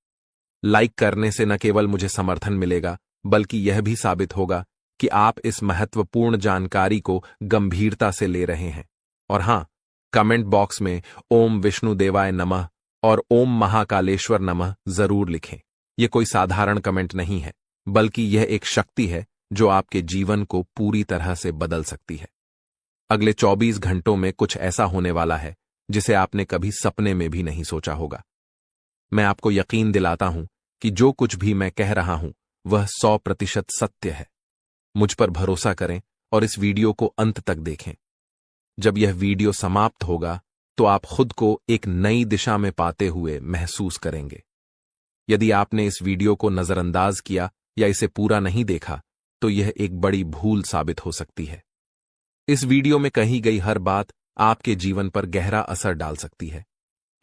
लाइक करने से न केवल मुझे समर्थन मिलेगा, बल्कि यह भी साबित होगा कि आप इस महत्वपूर्ण जानकारी को गंभीरता से ले रहे हैं। और हां, कमेंट बॉक्स में ओम विष्णुदेवाय नमः और ओम महाकालेश्वर नमः जरूर लिखें। यह कोई साधारण कमेंट नहीं है, बल्कि यह एक शक्ति है जो आपके जीवन को पूरी तरह से बदल सकती है। अगले 24 घंटों में कुछ ऐसा होने वाला है जिसे आपने कभी सपने में भी नहीं सोचा होगा। मैं आपको यकीन दिलाता हूं कि जो कुछ भी मैं कह रहा हूं वह 100% सत्य है। मुझ पर भरोसा करें और इस वीडियो को अंत तक देखें। जब यह वीडियो समाप्त होगा तो आप खुद को एक नई दिशा में पाते हुए महसूस करेंगे। यदि आपने इस वीडियो को नजरअंदाज किया या इसे पूरा नहीं देखा तो यह एक बड़ी भूल साबित हो सकती है। इस वीडियो में कही गई हर बात आपके जीवन पर गहरा असर डाल सकती है।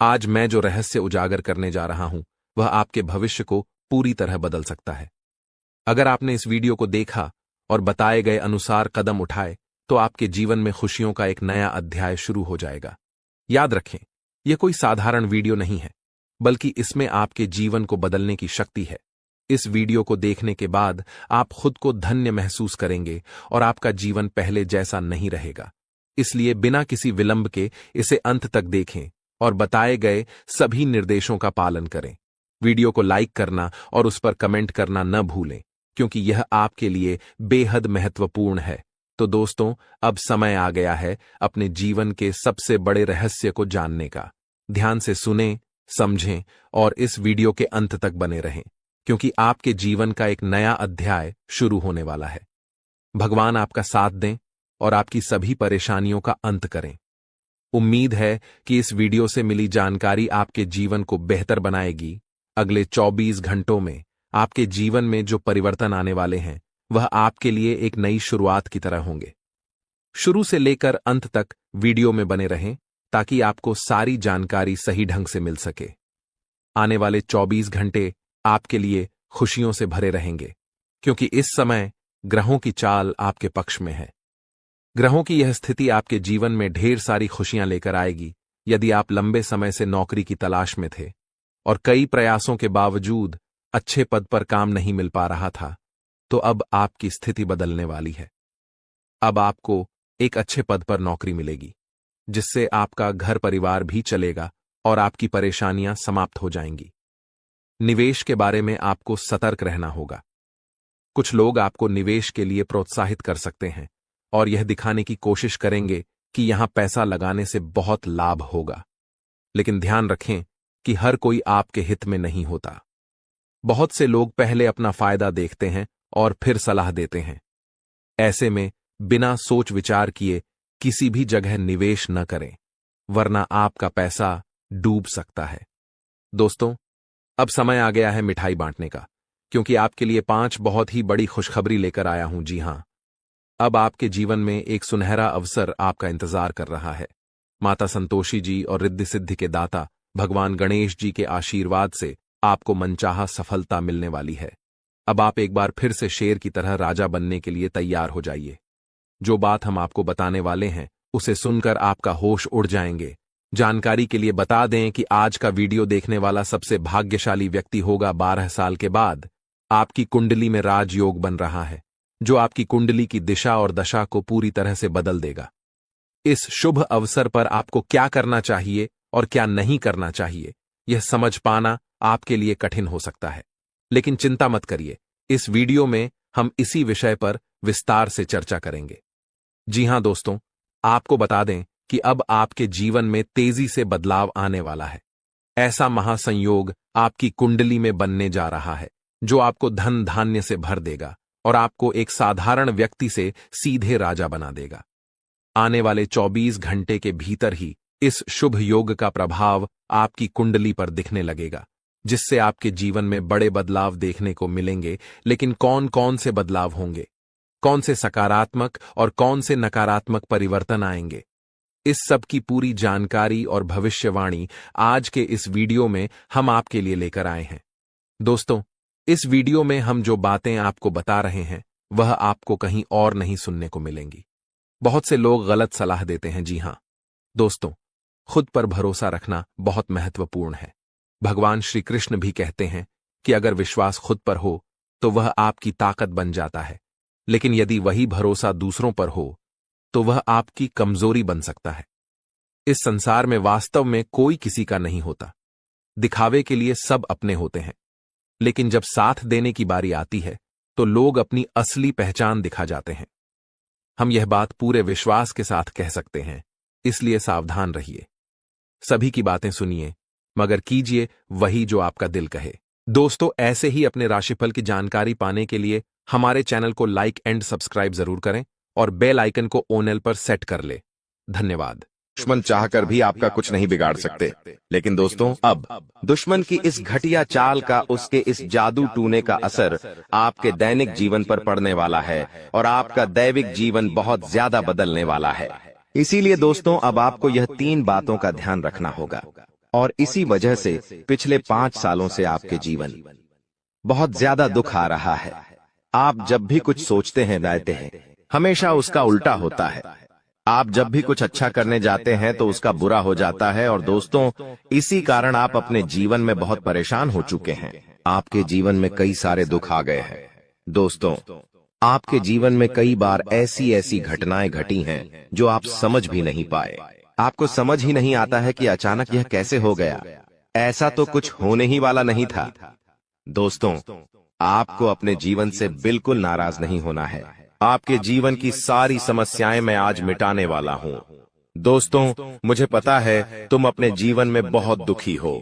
आज मैं जो रहस्य उजागर करने जा रहा हूं वह आपके भविष्य को पूरी तरह बदल सकता है। अगर आपने इस वीडियो को देखा और बताए गए अनुसार कदम उठाए तो आपके जीवन में खुशियों का एक नया अध्याय शुरू हो जाएगा। याद रखें, यह कोई साधारण वीडियो नहीं है, बल्कि इसमें आपके जीवन को बदलने की शक्ति है। इस वीडियो को देखने के बाद आप खुद को धन्य महसूस करेंगे और आपका जीवन पहले जैसा नहीं रहेगा। इसलिए बिना किसी विलंब के इसे अंत तक देखें और बताए गए सभी निर्देशों का पालन करें। वीडियो को लाइक करना और उस पर कमेंट करना न भूलें, क्योंकि यह आपके लिए बेहद महत्वपूर्ण है। तो दोस्तों, अब समय आ गया है अपने जीवन के सबसे बड़े रहस्य को जानने का। ध्यान से सुनें, समझें और इस वीडियो के अंत तक बने रहें, क्योंकि आपके जीवन का एक नया अध्याय शुरू होने वाला है। भगवान आपका साथ दें और आपकी सभी परेशानियों का अंत करें। उम्मीद है कि इस वीडियो से मिली जानकारी आपके जीवन को बेहतर बनाएगी। अगले 24 घंटों में आपके जीवन में जो परिवर्तन आने वाले हैं वह आपके लिए एक नई शुरुआत की तरह होंगे। शुरू से लेकर अंत तक वीडियो में बने रहें ताकि आपको सारी जानकारी सही ढंग से मिल सके। आने वाले 24 घंटे आपके लिए खुशियों से भरे रहेंगे, क्योंकि इस समय ग्रहों की चाल आपके पक्ष में है। ग्रहों की यह स्थिति आपके जीवन में ढेर सारी खुशियां लेकर आएगी। यदि आप लंबे समय से नौकरी की तलाश में थे और कई प्रयासों के बावजूद अच्छे पद पर काम नहीं मिल पा रहा था, तो अब आपकी स्थिति बदलने वाली है। अब आपको एक अच्छे पद पर नौकरी मिलेगी, जिससे आपका घर परिवार भी चलेगा और आपकी परेशानियां समाप्त हो जाएंगी। निवेश के बारे में आपको सतर्क रहना होगा। कुछ लोग आपको निवेश के लिए प्रोत्साहित कर सकते हैं और यह दिखाने की कोशिश करेंगे कि यहां पैसा लगाने से बहुत लाभ होगा। लेकिन ध्यान रखें कि हर कोई आपके हित में नहीं होता। बहुत से लोग पहले अपना फायदा देखते हैं और फिर सलाह देते हैं। ऐसे में बिना सोच विचार किए किसी भी जगह निवेश न करें, वरना आपका पैसा डूब सकता है। दोस्तों, अब समय आ गया है मिठाई बांटने का, क्योंकि आपके लिए 5 बहुत ही बड़ी खुशखबरी लेकर आया हूं। जी हां, अब आपके जीवन में एक सुनहरा अवसर आपका इंतजार कर रहा है। माता संतोषी जी और रिद्धि सिद्धि के दाता भगवान गणेश जी के आशीर्वाद से आपको मनचाहा सफलता मिलने वाली है। अब आप एक बार फिर से शेर की तरह राजा बनने के लिए तैयार हो जाइए। जो बात हम आपको बताने वाले हैं, उसे सुनकर आपका होश उड़ जाएंगे। जानकारी के लिए बता दें कि आज का वीडियो देखने वाला सबसे भाग्यशाली व्यक्ति होगा। 12 साल के बाद आपकी कुंडली में राजयोग बन रहा है, जो आपकी कुंडली की दिशा और दशा को पूरी तरह से बदल देगा। इस शुभ अवसर पर आपको क्या करना चाहिए और क्या नहीं करना चाहिए, यह समझ पाना आपके लिए कठिन हो सकता है। लेकिन चिंता मत करिए, इस वीडियो में हम इसी विषय पर विस्तार से चर्चा करेंगे। जी हां दोस्तों, आपको बता दें कि अब आपके जीवन में तेजी से बदलाव आने वाला है। ऐसा महासंयोग आपकी कुंडली में बनने जा रहा है, जो आपको धन धान्य से भर देगा और आपको एक साधारण व्यक्ति से सीधे राजा बना देगा। आने वाले 24 घंटे के भीतर ही इस शुभ योग का प्रभाव आपकी कुंडली पर दिखने लगेगा, जिससे आपके जीवन में बड़े बदलाव देखने को मिलेंगे। लेकिन कौन कौन से बदलाव होंगे, कौन से सकारात्मक और कौन से नकारात्मक परिवर्तन आएंगे, इस सब की पूरी जानकारी और भविष्यवाणी आज के इस वीडियो में हम आपके लिए लेकर आए हैं। दोस्तों, इस वीडियो में हम जो बातें आपको बता रहे हैं, वह आपको कहीं और नहीं सुनने को मिलेंगी। बहुत से लोग गलत सलाह देते हैं। जी हां दोस्तों, खुद पर भरोसा रखना बहुत महत्वपूर्ण है। भगवान श्री कृष्ण भी कहते हैं कि अगर विश्वास खुद पर हो तो वह आपकी ताकत बन जाता है, लेकिन यदि वही भरोसा दूसरों पर हो तो वह आपकी कमजोरी बन सकता है। इस संसार में वास्तव में कोई किसी का नहीं होता। दिखावे के लिए सब अपने होते हैं, लेकिन जब साथ देने की बारी आती है तो लोग अपनी असली पहचान दिखा जाते हैं। हम यह बात पूरे विश्वास के साथ कह सकते हैं, इसलिए सावधान रहिए। सभी की बातें सुनिए, मगर कीजिए वही जो आपका दिल कहे। दोस्तों, ऐसे ही अपने राशिफल की जानकारी पाने के लिए हमारे चैनल को लाइक एंड सब्सक्राइब जरूर करें और बेल आइकन को ऑल पर सेट कर ले। धन्यवाद। दुश्मन चाहकर भी आपका कुछ नहीं बिगाड़ सकते, लेकिन दोस्तों, अब दुश्मन की इस घटिया चाल का, उसके इस जादू टूने का असर आपके दैनिक जीवन पर पड़ने वाला है और आपका दैविक जीवन बहुत ज्यादा बदलने वाला है। इसीलिए दोस्तों, अब आपको यह 3 बातों का ध्यान रखना होगा और इसी वजह से पिछले 5 सालों से आपके जीवन बहुत ज्यादा दुख आ रहा है। आप जब भी कुछ सोचते हैं, दायते हैं, हमेशा उसका उल्टा होता है। आप जब भी कुछ अच्छा करने जाते हैं तो उसका बुरा हो जाता है। और दोस्तों, इसी कारण आप अपने जीवन में बहुत परेशान हो चुके हैं। आपके जीवन में कई सारे दुख आ गए हैं। दोस्तों, आपके जीवन में कई बार ऐसी ऐसी घटनाएं घटी हैं जो आप समझ भी नहीं पाए। आपको समझ ही नहीं आता है कि अचानक यह कैसे हो गया। ऐसा तो कुछ होने ही वाला नहीं था। दोस्तों, आपको अपने जीवन से बिल्कुल नाराज नहीं होना है। आपके जीवन की सारी समस्याएं मैं आज मिटाने वाला हूं। दोस्तों, मुझे पता है तुम अपने जीवन में बहुत दुखी हो,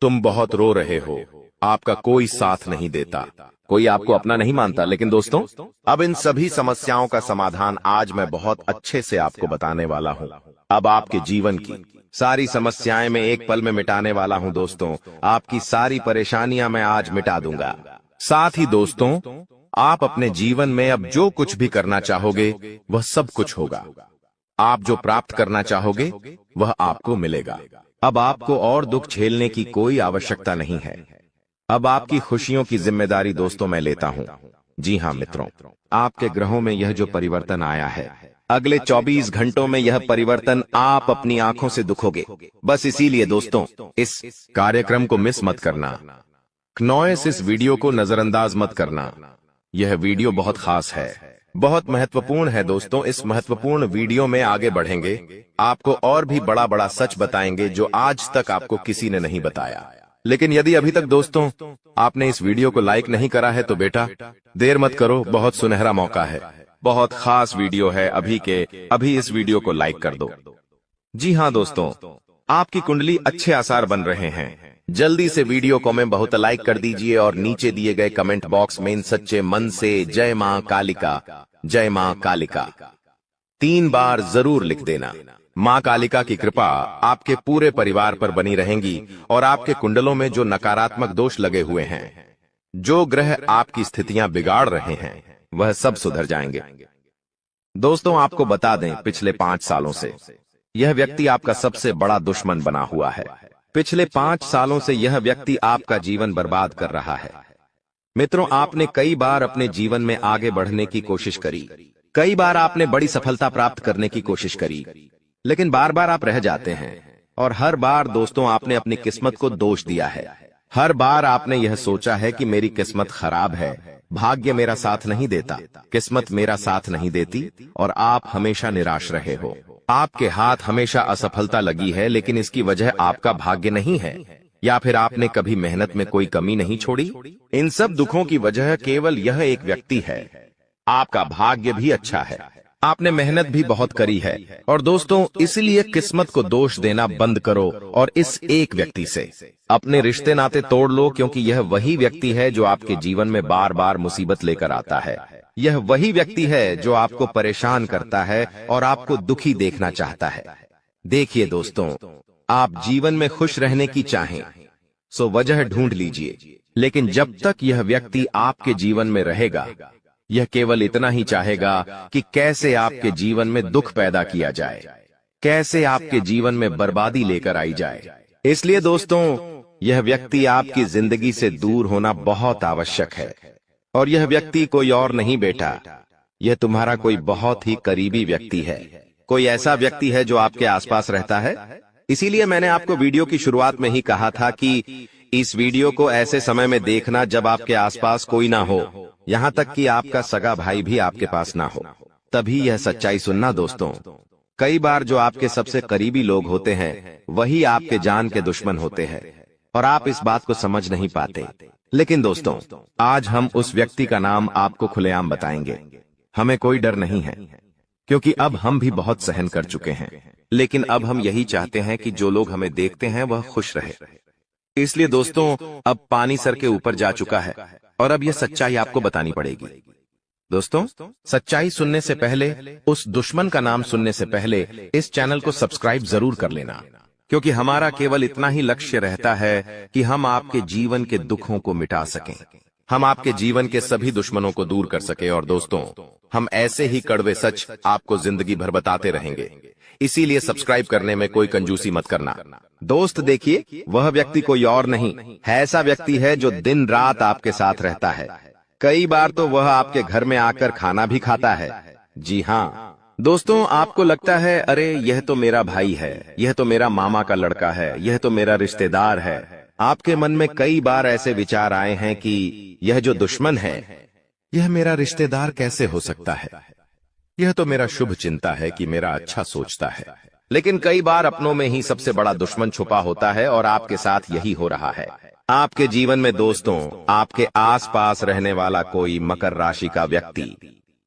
तुम बहुत रो रहे हो, आपका कोई साथ नहीं देता, कोई आपको अपना नहीं मानता। लेकिन दोस्तों, अब इन सभी समस्याओं का समाधान आज मैं बहुत अच्छे से आपको बताने वाला हूं। अब आपके जीवन की सारी समस्याएं मैं एक पल में मिटाने वाला हूं। दोस्तों, आपकी सारी परेशानियां मैं आज मिटा दूंगा। साथ ही दोस्तों, आप अपने जीवन में अब जो कुछ भी करना चाहोगे वह सब कुछ होगा। आप जो प्राप्त करना चाहोगे वह आपको मिलेगा। अब आपको और दुख झेलने की कोई आवश्यकता नहीं है। अब आपकी खुशियों की जिम्मेदारी दोस्तों मैं लेता हूं। जी हां मित्रों, आपके ग्रहों में यह जो परिवर्तन आया है, अगले 24 घंटों में यह परिवर्तन आप अपनी आंखों से दुखोगे। बस इसीलिए दोस्तों, इस कार्यक्रम को मिस मत करना। क्नॉयस इस वीडियो को नजरअंदाज मत करना। यह वीडियो बहुत खास है, बहुत महत्वपूर्ण है। दोस्तों, इस महत्वपूर्ण वीडियो में आगे बढ़ेंगे, आपको और भी बड़ा बड़ा सच बताएंगे जो आज तक आपको किसी ने नहीं बताया। लेकिन यदि अभी तक दोस्तों आपने इस वीडियो को लाइक नहीं करा है तो बेटा देर मत करो, बहुत सुनहरा मौका है, बहुत खास वीडियो है, अभी के अभी इस वीडियो को लाइक कर दो। जी हां दोस्तों, आपकी कुंडली अच्छे आसार बन रहे हैं। जल्दी से वीडियो को में बहुत लाइक कर दीजिए और नीचे दिए गए कमेंट बॉक्स में इन सच्चे मन से जय मां कालिका, जय मां कालिका 3 बार जरूर लिख देना। मां कालिका की कृपा आपके पूरे परिवार पर बनी रहेंगी और आपके कुंडलों में जो नकारात्मक दोष लगे हुए हैं, जो ग्रह आपकी स्थितियां बिगाड़ रहे हैं, वह सब सुधर जाएंगे। दोस्तों, आपको बता दें, पिछले 5 सालों से यह व्यक्ति आपका सबसे बड़ा दुश्मन बना हुआ है। पिछले 5 सालों से यह व्यक्ति आपका जीवन बर्बाद कर रहा है। मित्रों, आपने कई बार अपने जीवन में आगे बढ़ने की कोशिश करी, कई बार आपने बड़ी सफलता प्राप्त करने की कोशिश करी, लेकिन बार बार आप रह जाते हैं। और हर बार दोस्तों आपने अपनी किस्मत को दोष दिया है। हर बार आपने यह सोचा है कि मेरी किस्मत खराब है, भाग्य मेरा साथ नहीं देता, किस्मत मेरा साथ नहीं देती, और आप हमेशा निराश रहे हो। आपके हाथ हमेशा असफलता लगी है, लेकिन इसकी वजह आपका भाग्य नहीं है, या फिर आपने कभी मेहनत में कोई कमी नहीं छोड़ी। इन सब दुखों की वजह केवल यह एक व्यक्ति है। आपका भाग्य भी अच्छा है, आपने मेहनत भी बहुत करी है। और दोस्तों, इसलिए किस्मत को दोष देना बंद करो और इस एक व्यक्ति से अपने रिश्ते नाते तोड़ लो, क्योंकि यह वही व्यक्ति है जो आपके जीवन में बार बार मुसीबत लेकर आता है। यह वही व्यक्ति है जो आपको परेशान करता है और आपको दुखी देखना चाहता है। देखिए दोस्तों, आप जीवन में खुश रहने की चाहें सो वजह ढूंढ लीजिए, लेकिन जब तक यह व्यक्ति आपके जीवन में रहेगा, यह केवल इतना ही चाहेगा कि कैसे आपके जीवन में दुख पैदा किया जाए, कैसे आपके जीवन में बर्बादी लेकर आई जाए। इसलिए दोस्तों, यह व्यक्ति आपकी जिंदगी से दूर होना बहुत आवश्यक है। और यह व्यक्ति कोई और नहीं बेटा, यह तुम्हारा कोई बहुत ही करीबी व्यक्ति है, कोई ऐसा व्यक्ति है जो आपके आसपास रहता है। इसीलिए मैंने आपको वीडियो की शुरुआत में ही कहा था कि इस वीडियो को ऐसे समय में देखना जब आपके आसपास कोई ना हो, यहाँ तक कि आपका सगा भाई भी आपके पास ना हो, तभी यह सच्चाई सुनना। दोस्तों, कई बार जो आपके सबसे करीबी लोग होते हैं वही आपके जान के दुश्मन होते हैं, और आप इस बात को समझ नहीं पाते। लेकिन दोस्तों, आज हम उस व्यक्ति का नाम आपको खुलेआम बताएंगे। हमें कोई डर नहीं है, क्योंकि अब हम भी बहुत सहन कर चुके हैं। लेकिन अब हम यही चाहते हैं कि जो लोग हमें देखते हैं वह खुश रहे। इसलिए दोस्तों, अब पानी सर के ऊपर जा चुका है और अब यह सच्चाई आपको बतानी पड़ेगी। दोस्तों, सच्चाई सुनने से पहले, उस दुश्मन का नाम सुनने से पहले इस चैनल को सब्सक्राइब जरूर कर लेना, क्योंकि हमारा केवल इतना ही लक्ष्य रहता है कि हम आपके जीवन के दुखों को मिटा सकें, हम आपके जीवन के सभी दुश्मनों को दूर कर सके। और दोस्तों, हम ऐसे ही कड़वे सच आपको जिंदगी भर बताते रहेंगे। इसीलिए सब्सक्राइब करने में कोई कंजूसी मत करना। दोस्त देखिए, वह व्यक्ति कोई और नहीं है, ऐसा व्यक्ति है जो दिन रात आपके साथ रहता है। कई बार तो वह आपके घर में आकर खाना भी खाता है। जी हाँ दोस्तों, आपको लगता है अरे यह तो मेरा भाई है, यह तो मेरा मामा का लड़का है, यह तो मेरा रिश्तेदार है। आपके मन में कई बार ऐसे विचार आए हैं कि यह जो दुश्मन है, यह मेरा रिश्तेदार कैसे हो सकता है, यह तो मेरा शुभ चिंता है कि मेरा अच्छा सोचता है। लेकिन कई बार अपनों में ही सबसे बड़ा दुश्मन छुपा होता है, और आपके साथ यही हो रहा है। आपके जीवन में दोस्तों, आपके आसपास रहने वाला कोई मकर राशि का व्यक्ति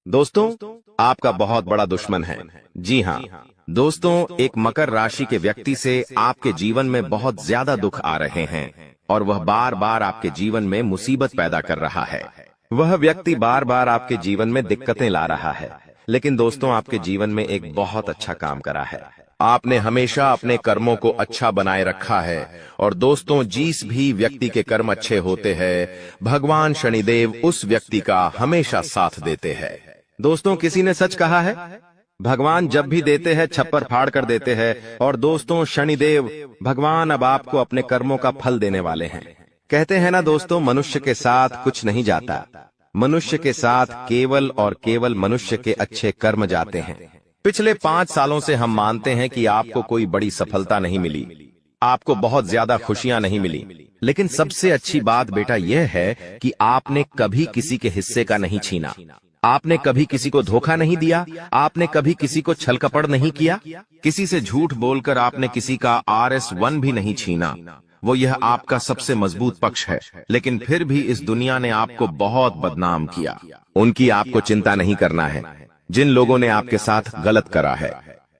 दोस्तों आपका बहुत बड़ा दुश्मन है। जी हाँ दोस्तों, एक मकर राशि के व्यक्ति से आपके जीवन में बहुत ज्यादा दुख आ रहे हैं, और वह बार बार आपके जीवन में मुसीबत पैदा कर रहा है। वह व्यक्ति बार बार आपके जीवन में दिक्कतें ला रहा है, लेकिन दोस्तों आपके जीवन में एक बहुत अच्छा काम करा है। आपने हमेशा अपने कर्मों को अच्छा बनाए रखा है। और दोस्तों, जिस भी व्यक्ति के कर्म अच्छे होते हैं, भगवान शनिदेव उस व्यक्ति का हमेशा साथ देते हैं। दोस्तों, किसी ने सच कहा है, भगवान जब भी देते हैं छप्पर फाड़ कर देते हैं। और दोस्तों, शनिदेव भगवान अब आपको अपने कर्मों का फल देने वाले हैं। कहते हैं ना दोस्तों, मनुष्य के साथ कुछ नहीं जाता, मनुष्य के साथ केवल और केवल मनुष्य के अच्छे कर्म जाते हैं। पिछले 5 सालों से हम मानते हैं कि आपको कोई बड़ी सफलता नहीं मिली, आपको बहुत ज्यादा खुशियां नहीं मिली, लेकिन सबसे अच्छी बात बेटा यह है कि आपने कभी किसी के हिस्से का नहीं छीना, आपने कभी किसी को धोखा नहीं दिया, आपने कभी किसी को छल कपट नहीं किया, किसी से झूठ बोलकर आपने किसी का RS1 भी नहीं छीना। वो यह आपका सबसे मजबूत पक्ष है। लेकिन फिर भी इस दुनिया ने आपको बहुत बदनाम किया। उनकी आपको चिंता नहीं करना है, जिन लोगों ने आपके साथ गलत करा है।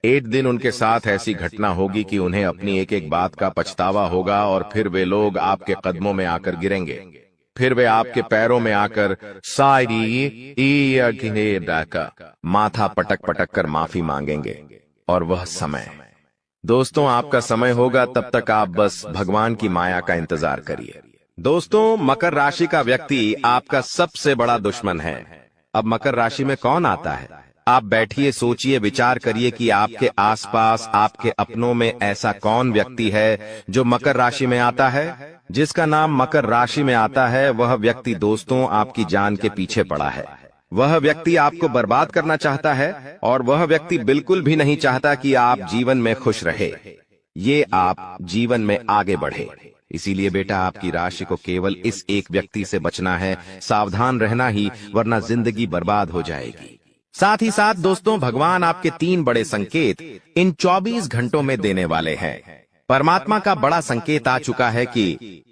एक दिन उनके साथ ऐसी घटना होगी कि उन्हें अपनी एक एक बात का पछतावा होगा और फिर वे लोग आपके कदमों में आकर गिरेंगे। फिर वे आपके पैरों में आकर माथा पटक पटक कर माफी मांगेंगे। और वह समय दोस्तों आपका समय होगा, तब तक आप बस भगवान की माया का इंतजार करिए। दोस्तों मकर राशि का व्यक्ति आपका सबसे बड़ा दुश्मन है। अब मकर राशि में कौन आता है? आप बैठिए, सोचिए, विचार करिए कि आपके आसपास आपके अपनों में ऐसा कौन व्यक्ति है जो मकर राशि में आता है। जिसका नाम मकर राशि में आता है वह व्यक्ति दोस्तों आपकी जान के पीछे पड़ा है। वह व्यक्ति आपको बर्बाद करना चाहता है और वह व्यक्ति बिल्कुल भी नहीं चाहता कि आप जीवन में खुश रहे, ये आप जीवन में आगे बढ़े। इसीलिए बेटा आपकी राशि को केवल इस एक व्यक्ति से बचना है, सावधान रहना ही, वरना जिंदगी बर्बाद हो जाएगी। साथ ही साथ दोस्तों भगवान आपके 3 बड़े संकेत इन 24 घंटों में देने वाले हैं। परमात्मा का बड़ा संकेत आ चुका है कि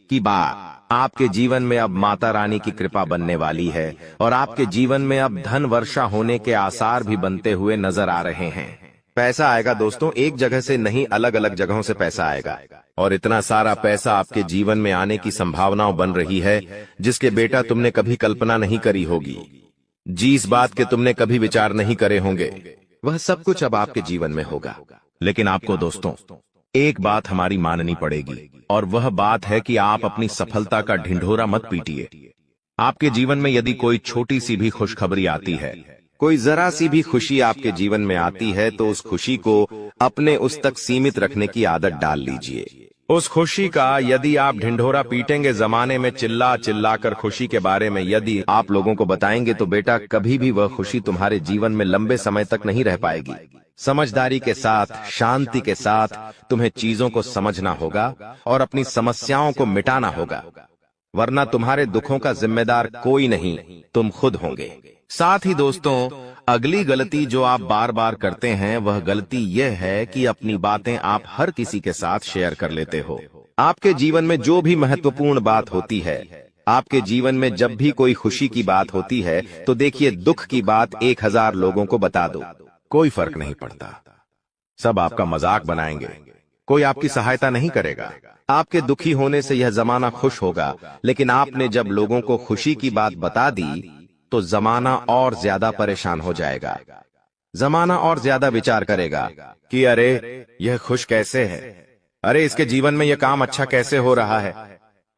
आपके जीवन में अब माता रानी की कृपा बनने वाली है और आपके जीवन में अब धन वर्षा होने के आसार भी बनते हुए नजर आ रहे हैं। पैसा आएगा दोस्तों, एक जगह से नहीं, अलग अलग जगहों से पैसा आएगा और इतना सारा पैसा आपके जीवन में आने की संभावनाएं बन रही है जिसके बेटा तुमने कभी कल्पना नहीं करी होगी। जिस बात के तुमने कभी विचार नहीं करे होंगे वह सब कुछ अब आपके जीवन में होगा। लेकिन आपको दोस्तों एक बात हमारी माननी पड़ेगी और वह बात है कि आप अपनी सफलता का ढिंढोरा मत पीटिए। आपके जीवन में यदि कोई छोटी सी भी खुशखबरी आती है, कोई जरा सी भी खुशी आपके जीवन में आती है, तो उस खुशी को अपने उस तक सीमित रखने की आदत डाल लीजिए। उस खुशी का यदि आप ढिंढोरा पीटेंगे, जमाने में चिल्ला चिल्ला कर खुशी के बारे में यदि आप लोगों को बताएंगे, तो बेटा कभी भी वह खुशी तुम्हारे जीवन में लंबे समय तक नहीं रह पाएगी। समझदारी के साथ, शांति के साथ तुम्हें चीजों को समझना होगा और अपनी समस्याओं को मिटाना होगा, वरना तुम्हारे दुखों का जिम्मेदार कोई नहीं, तुम खुद होंगे। साथ ही दोस्तों अगली गलती जो आप बार बार करते हैं वह गलती यह है कि अपनी बातें आप हर किसी के साथ शेयर कर लेते हो। आपके जीवन में जो भी महत्वपूर्ण बात होती है, आपके जीवन में जब भी कोई खुशी की बात होती है, तो देखिए दुख की बात 1000 लोगों को बता दो, कोई फर्क नहीं पड़ता। सब आपका मजाक बनाएंगे, कोई आपकी सहायता नहीं करेगा। आपके दुखी होने से यह जमाना खुश होगा, लेकिन आपने जब लोगों को खुशी की बात बता दी तो जमाना और ज्यादा परेशान हो जाएगा। जमाना और ज्यादा विचार करेगा कि अरे यह खुश कैसे है, अरे इसके जीवन में यह काम अच्छा कैसे हो रहा है,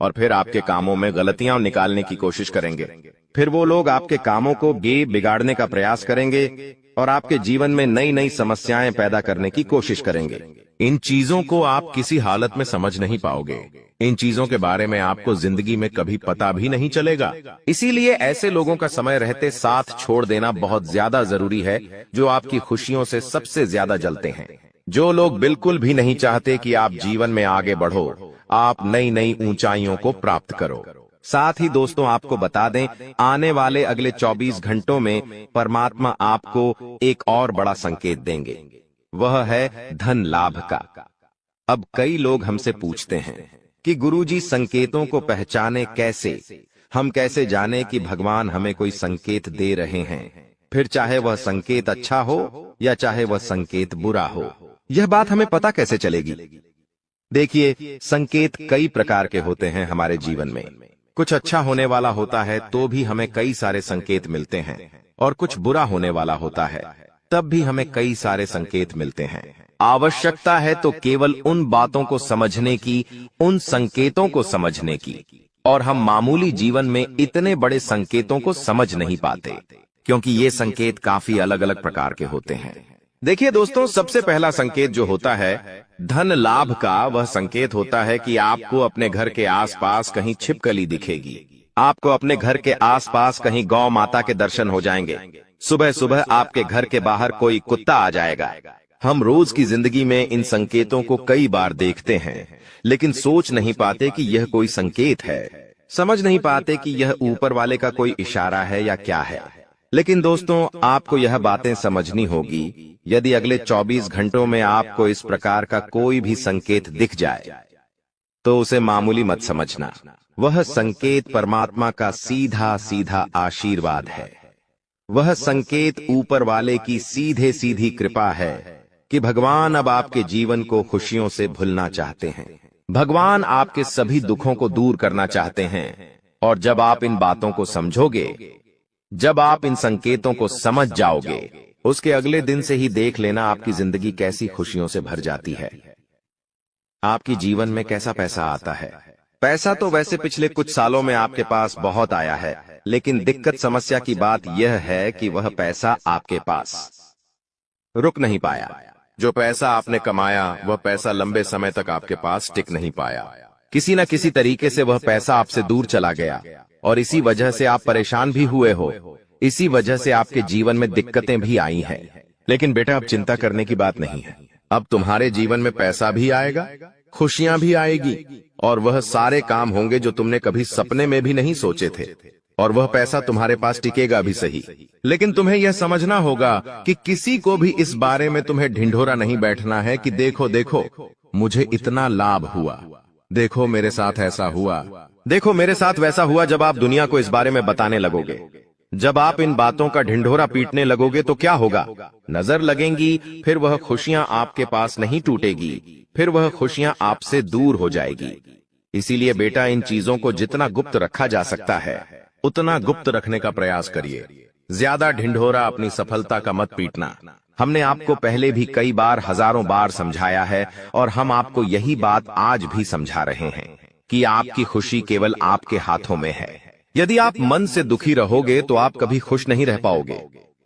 और फिर आपके कामों में गलतियां निकालने की कोशिश करेंगे। फिर वो लोग आपके कामों को बिगाड़ने का प्रयास करेंगे और आपके जीवन में नई नई समस्याएं पैदा करने की कोशिश करेंगे। इन चीजों को आप किसी हालत में समझ नहीं पाओगे। इन चीजों के बारे में आपको जिंदगी में कभी पता भी नहीं चलेगा। इसीलिए ऐसे लोगों का समय रहते साथ छोड़ देना बहुत ज्यादा जरूरी है, जो आपकी खुशियों से सबसे ज्यादा जलते हैं। जो लोग बिल्कुल भी नहीं चाहते कि आप जीवन में आगे बढ़ो, आप नई नई ऊंचाइयों को प्राप्त करो। साथ ही दोस्तों आपको बता दें, आने वाले अगले 24 घंटों में परमात्मा आपको एक और बड़ा संकेत देंगे, वह है धन लाभ का। अब कई लोग हमसे पूछते हैं कि गुरुजी संकेतों को पहचाने कैसे, हम कैसे जाने कि भगवान हमें कोई संकेत दे रहे हैं, फिर चाहे वह संकेत अच्छा हो या चाहे वह संकेत बुरा हो, यह बात हमें पता कैसे चलेगी। देखिए संकेत कई प्रकार के होते हैं हमारे जीवन में। कुछ अच्छा होने वाला होता है तो भी हमें कई सारे संकेत मिलते हैं, और कुछ बुरा होने वाला होता है तब भी हमें कई सारे संकेत मिलते हैं। आवश्यकता है तो केवल उन बातों को समझने की, उन संकेतों को समझने की, और हम मामूली जीवन में इतने बड़े संकेतों को समझ नहीं पाते, क्योंकि ये संकेत काफी अलग अलग प्रकार के होते हैं। देखिए दोस्तों, सबसे पहला संकेत जो होता है धन लाभ का, वह संकेत होता है कि आपको अपने घर के आसपास कहीं छिपकली दिखेगी, आपको अपने घर के आसपास कहीं गौ माता के दर्शन हो जाएंगे, सुबह सुबह आपके घर के बाहर कोई कुत्ता आ जाएगा। हम रोज की जिंदगी में इन संकेतों को कई बार देखते हैं, लेकिन सोच नहीं पाते कि यह कोई संकेत है, समझ नहीं पाते कि यह ऊपर वाले का कोई इशारा है या क्या है। लेकिन दोस्तों आपको यह बातें समझनी होगी, यदि अगले 24 घंटों में आपको इस प्रकार का कोई भी संकेत दिख जाए तो उसे मामूली मत समझना। वह संकेत परमात्मा का सीधा सीधा आशीर्वाद है। वह संकेत ऊपर वाले की सीधे सीधी कृपा है कि भगवान अब आपके जीवन को खुशियों से भुलना चाहते हैं। भगवान आपके सभी दुखों को दूर करना चाहते हैं। और जब आप इन बातों को समझोगे, जब आप इन संकेतों को समझ जाओगे, उसके अगले दिन से ही देख लेना आपकी जिंदगी कैसी खुशियों से भर जाती है। आपकी जीवन में कैसा पैसा आता है। पैसा तो वैसे पिछले कुछ सालों में आपके पास बहुत आया है, लेकिन दिक्कत समस्या की बात यह है कि वह पैसा आपके पास रुक नहीं पाया। जो पैसा आपने कमाया वह पैसा लंबे समय तक आपके पास टिक नहीं पाया। किसी न किसी तरीके से वह पैसा आपसे दूर चला गया और इसी वजह से आप परेशान भी हुए हो। इसी वजह से आपके जीवन में दिक्कतें भी आई हैं। लेकिन बेटा, अब चिंता करने की बात नहीं है। अब तुम्हारे जीवन में पैसा भी आएगा, खुशियां भी आएगी और वह सारे काम होंगे जो तुमने कभी सपने में भी नहीं सोचे थे। और वह पैसा तुम्हारे पास टिकेगा भी सही, लेकिन तुम्हें यह समझना होगा कि किसी को भी इस बारे में तुम्हें ढिंढोरा नहीं बैठना है कि देखो देखो मुझे इतना लाभ हुआ, देखो मेरे साथ ऐसा हुआ, देखो मेरे साथ वैसा हुआ। जब आप दुनिया को इस बारे में बताने लगोगे, जब आप इन बातों का ढिंढोरा पीटने लगोगे तो क्या होगा? नजर लगेंगी, फिर वह खुशियां आपके पास नहीं टूटेगी, फिर वह खुशियां आपसे दूर हो जाएगी। इसीलिए बेटा, इन चीजों को जितना गुप्त रखा जा सकता है उतना गुप्त रखने का प्रयास करिए। ज्यादा ढिंढोरा अपनी सफलता का मत पीटना। हमने आपको पहले भी कई बार, हजारों बार समझाया है और हम आपको यही बात आज भी समझा रहे हैं कि आपकी खुशी केवल आपके हाथों में है। यदि आप मन से दुखी रहोगे तो आप कभी खुश नहीं रह पाओगे।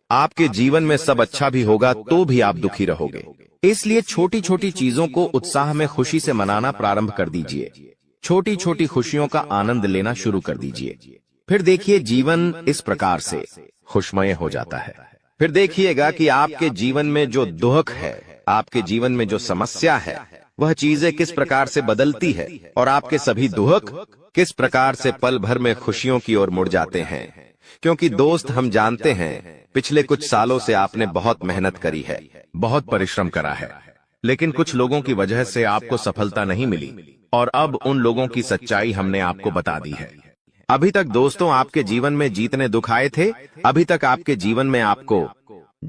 आपके जीवन में सब अच्छा भी होगा तो भी आप दुखी रहोगे। इसलिए छोटी छोटी चीजों को उत्साह में खुशी से मनाना प्रारंभ कर दीजिए। छोटी छोटी खुशियों का आनंद लेना शुरू कर दीजिए। फिर देखिए जीवन इस प्रकार से खुशमय हो जाता है। फिर देखिएगा कि आपके जीवन में जो दुख है, आपके जीवन में जो समस्या है, वह चीजें किस प्रकार से बदलती है और आपके सभी दुख किस प्रकार से पल भर में खुशियों की ओर मुड़ जाते हैं। क्योंकि दोस्त, हम जानते हैं पिछले कुछ सालों से आपने बहुत मेहनत करी है, बहुत परिश्रम करा है, लेकिन कुछ लोगों की वजह से आपको सफलता नहीं मिली और अब उन लोगों की सच्चाई हमने आपको बता दी है। अभी तक दोस्तों आपके जीवन में जितने दुख आए थे, अभी तक आपके जीवन में आपको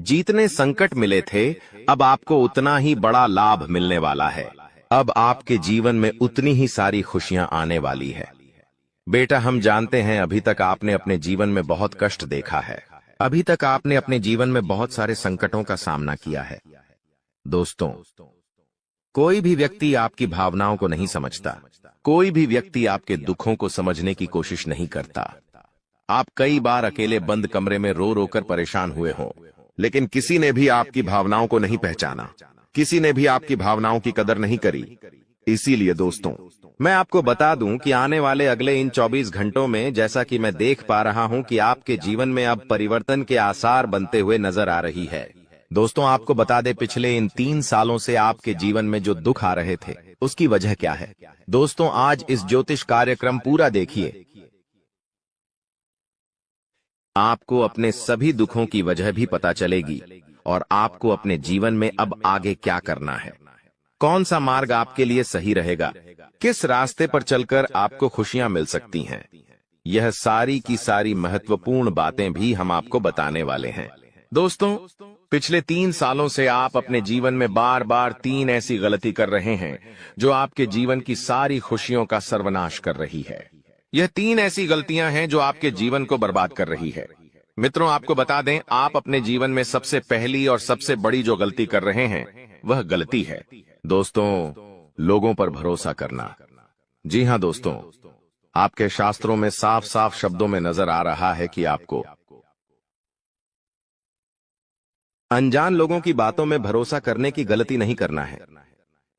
जितने संकट मिले थे, अब आपको उतना ही बड़ा लाभ मिलने वाला है। अब आपके जीवन में उतनी ही सारी खुशियां आने वाली है। बेटा, हम जानते हैं अभी तक आपने अपने जीवन में बहुत कष्ट देखा है, अभी तक आपने अपने जीवन में बहुत सारे संकटों का सामना किया है। दोस्तों, कोई भी व्यक्ति आपकी भावनाओं को नहीं समझता, कोई भी व्यक्ति आपके दुखों को समझने की कोशिश नहीं करता। आप कई बार अकेले बंद कमरे में रो रो कर परेशान हुए हों, लेकिन किसी ने भी आपकी भावनाओं को नहीं पहचाना, किसी ने भी आपकी भावनाओं की कदर नहीं करी। इसीलिए दोस्तों, मैं आपको बता दूं कि आने वाले अगले इन 24 घंटों में, जैसा कि मैं देख पा रहा हूं कि आपके जीवन में अब परिवर्तन के आसार बनते हुए नजर आ रही है। दोस्तों, आपको बता दें, पिछले इन 3 सालों से आपके जीवन में जो दुख आ रहे थे, उसकी वजह क्या है? दोस्तों, आज इस ज्योतिष कार्यक्रम पूरा देखिए। आपको अपने सभी दुखों की वजह भी पता चलेगी और आपको अपने जीवन में अब आगे क्या करना है, कौन सा मार्ग आपके लिए सही रहेगा, किस रास्ते पर चलकर आपको खुशियां मिल सकती हैं। यह सारी की सारी महत्वपूर्ण बातें भी हम आपको बताने वाले हैं। दोस्तों, पिछले 3 सालों से आप अपने जीवन में बार बार 3 ऐसी गलती कर रहे हैं जो आपके जीवन की सारी खुशियों का सर्वनाश कर रही है। यह 3 ऐसी गलतियां हैं जो आपके जीवन को बर्बाद कर रही है। मित्रों, आपको बता दें, आप अपने जीवन में सबसे पहली और सबसे बड़ी जो गलती कर रहे हैं, वह गलती है दोस्तों, लोगों पर भरोसा करना। जी हां दोस्तों, आपके शास्त्रों में साफ साफ शब्दों में नजर आ रहा है कि आपको अनजान लोगों की बातों में भरोसा करने की गलती नहीं करना है।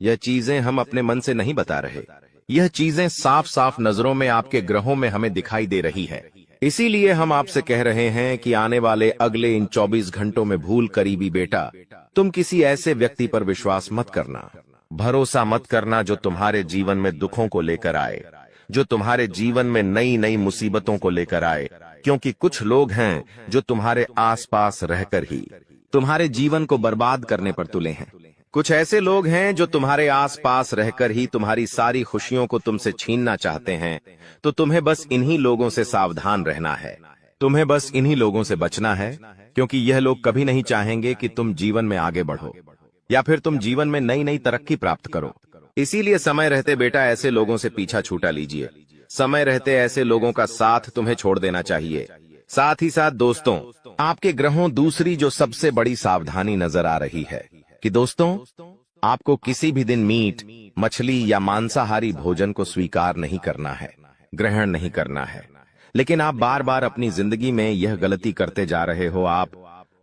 यह चीजें हम अपने मन से नहीं बता रहे, यह चीजें साफ साफ नजरों में आपके ग्रहों में हमें दिखाई दे रही है। इसीलिए हम आपसे कह रहे हैं कि आने वाले अगले इन 24 घंटों में भूल करीबी बेटा, तुम किसी ऐसे व्यक्ति पर विश्वास मत करना, भरोसा मत करना जो तुम्हारे जीवन में दुखों को लेकर आए, जो तुम्हारे जीवन में नई नई मुसीबतों को लेकर आए। क्योंकि कुछ लोग हैं जो तुम्हारे आसपास रहकर ही तुम्हारे जीवन को बर्बाद करने पर तुले हैं। कुछ ऐसे लोग हैं जो तुम्हारे आसपास रहकर ही तुम्हारी सारी खुशियों को तुमसे छीनना चाहते हैं। तो तुम्हें बस इन्हीं लोगों से सावधान रहना है, तुम्हें बस इन्हीं लोगों से बचना है, क्योंकि यह लोग कभी नहीं चाहेंगे कि तुम जीवन में आगे बढ़ो। या फिर तुम जीवन में नई नई तरक्की प्राप्त करो। इसीलिए समय रहते बेटा ऐसे लोगों से पीछा छूटा लीजिए। समय रहते ऐसे लोगों का साथ तुम्हें छोड़ देना चाहिए। साथ ही साथ दोस्तों, आपके ग्रहों दूसरी जो सबसे बड़ी सावधानी नजर आ रही है कि दोस्तों, आपको किसी भी दिन मीट, मछली या मांसाहारी भोजन को स्वीकार नहीं करना है, ग्रहण नहीं करना है। लेकिन आप बार बार अपनी जिंदगी में यह गलती करते जा रहे हो। आप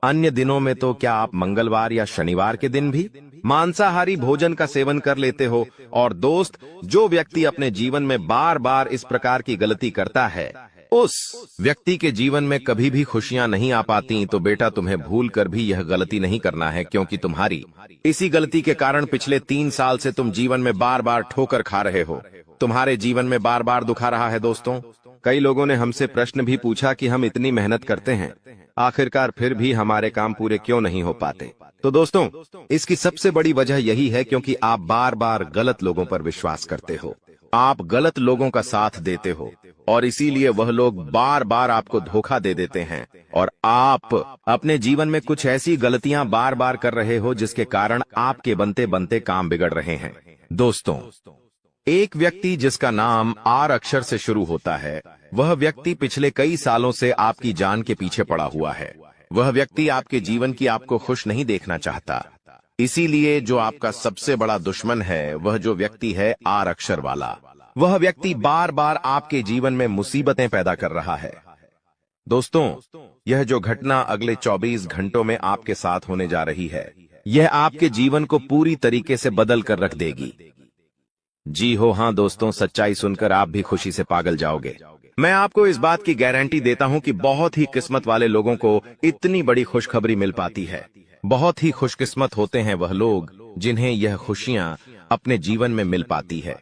अन्य दिनों में तो क्या आप मंगलवार या शनिवार के दिन भी मांसाहारी भोजन का सेवन कर लेते हो। और दोस्त, जो व्यक्ति अपने जीवन में बार बार इस प्रकार की गलती करता है, उस व्यक्ति के जीवन में कभी भी खुशियां नहीं आ पाती। तो बेटा तुम्हें भूल कर भी यह गलती नहीं करना है, क्योंकि तुम्हारी इसी गलती के कारण पिछले 3 साल से तुम जीवन में बार बार ठोकर खा रहे हो। तुम्हारे जीवन में बार बार दुख आ रहा है। दोस्तों, कई लोगों ने हमसे प्रश्न भी पूछा कि हम इतनी मेहनत करते हैं, आखिरकार फिर भी हमारे काम पूरे क्यों नहीं हो पाते। तो दोस्तों, इसकी सबसे बड़ी वजह यही है क्योंकि आप बार बार गलत लोगों पर विश्वास करते हो, आप गलत लोगों का साथ देते हो, और इसीलिए वह लोग बार बार आपको धोखा दे देते हैं। और आप अपने जीवन में कुछ ऐसी गलतियां बार बार कर रहे हो जिसके कारण आपके बनते बनते काम बिगड़ रहे हैं। दोस्तों, एक व्यक्ति जिसका नाम आर अक्षर से शुरू होता है, वह व्यक्ति पिछले कई सालों से आपकी जान के पीछे पड़ा हुआ है। वह व्यक्ति आपके जीवन की आपको खुश नहीं देखना चाहता। इसीलिए जो आपका सबसे बड़ा दुश्मन है, वह जो व्यक्ति है आर अक्षर वाला, वह व्यक्ति बार बार आपके जीवन में मुसीबतें पैदा कर रहा है। दोस्तों, यह जो घटना अगले 24 घंटों में आपके साथ होने जा रही है, यह आपके जीवन को पूरी तरीके से बदल कर रख देगी। जी हो हाँ दोस्तों, सच्चाई सुनकर आप भी खुशी से पागल जाओगे। मैं आपको इस बात की गारंटी देता हूं कि बहुत ही किस्मत वाले लोगों को इतनी बड़ी खुशखबरी मिल पाती है। बहुत ही खुशकिस्मत होते हैं वह लोग जिन्हें यह खुशियां अपने जीवन में मिल पाती है।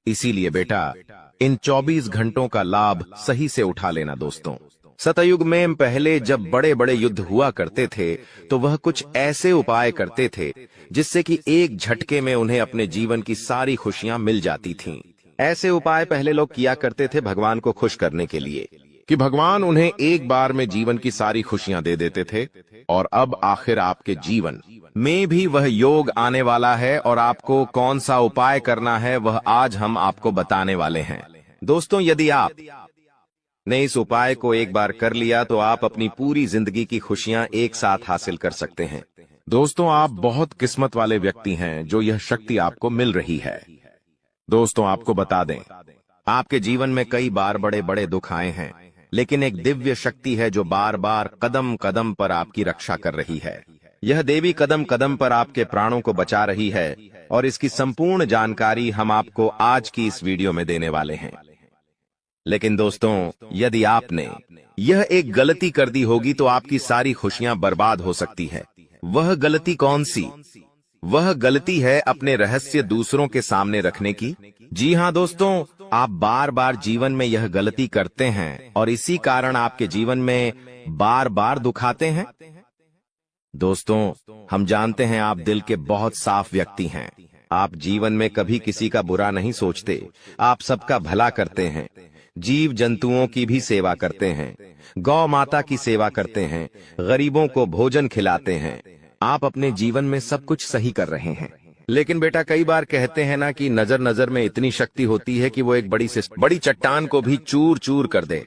इसीलिए बेटा, इन 24 घंटों का लाभ सही से उठा लेना। दोस्तों, सतयुग में पहले जब बड़े बड़े युद्ध हुआ करते थे, तो वह कुछ ऐसे उपाय करते थे जिससे कि एक झटके में उन्हें अपने जीवन की सारी खुशियां मिल जाती थीं। ऐसे उपाय पहले लोग किया करते थे भगवान को खुश करने के लिए, कि भगवान उन्हें एक बार में जीवन की सारी खुशियां दे देते थे। और अब आखिर आपके जीवन में भी वह योग आने वाला है, और आपको कौन सा उपाय करना है वह आज हम आपको बताने वाले हैं। दोस्तों, यदि आप ने इस उपाय को एक बार कर लिया तो आप अपनी पूरी जिंदगी की खुशियां एक साथ हासिल कर सकते हैं। दोस्तों, आप बहुत किस्मत वाले व्यक्ति हैं जो यह शक्ति आपको मिल रही है। दोस्तों, आपको बता दें, आपके जीवन में कई बार बड़े बड़े दुख आए हैं, लेकिन एक दिव्य शक्ति है जो बार बार कदम कदम पर आपकी रक्षा कर रही है। यह देवी कदम कदम पर आपके प्राणों को बचा रही है, और इसकी संपूर्ण जानकारी हम आपको आज की इस वीडियो में देने वाले हैं। लेकिन दोस्तों, यदि आपने यह एक गलती कर दी होगी तो आपकी सारी खुशियां बर्बाद हो सकती है। वह गलती कौन सी? वह गलती है अपने रहस्य दूसरों के सामने रखने की। जी हाँ दोस्तों, आप बार बार जीवन में यह गलती करते हैं और इसी कारण आपके जीवन में बार बार दुख आते हैं। दोस्तों, हम जानते हैं आप दिल के बहुत साफ व्यक्ति हैं। आप जीवन में कभी किसी का बुरा नहीं सोचते, आप सबका भला करते हैं, जीव जंतुओं की भी सेवा करते हैं, गौ माता की सेवा करते हैं, गरीबों को भोजन खिलाते हैं। आप अपने जीवन में सब कुछ सही कर रहे हैं। लेकिन बेटा, कई बार कहते हैं ना कि नजर नजर में इतनी शक्ति होती है कि वो एक बड़ी चट्टान को भी चूर चूर कर दे।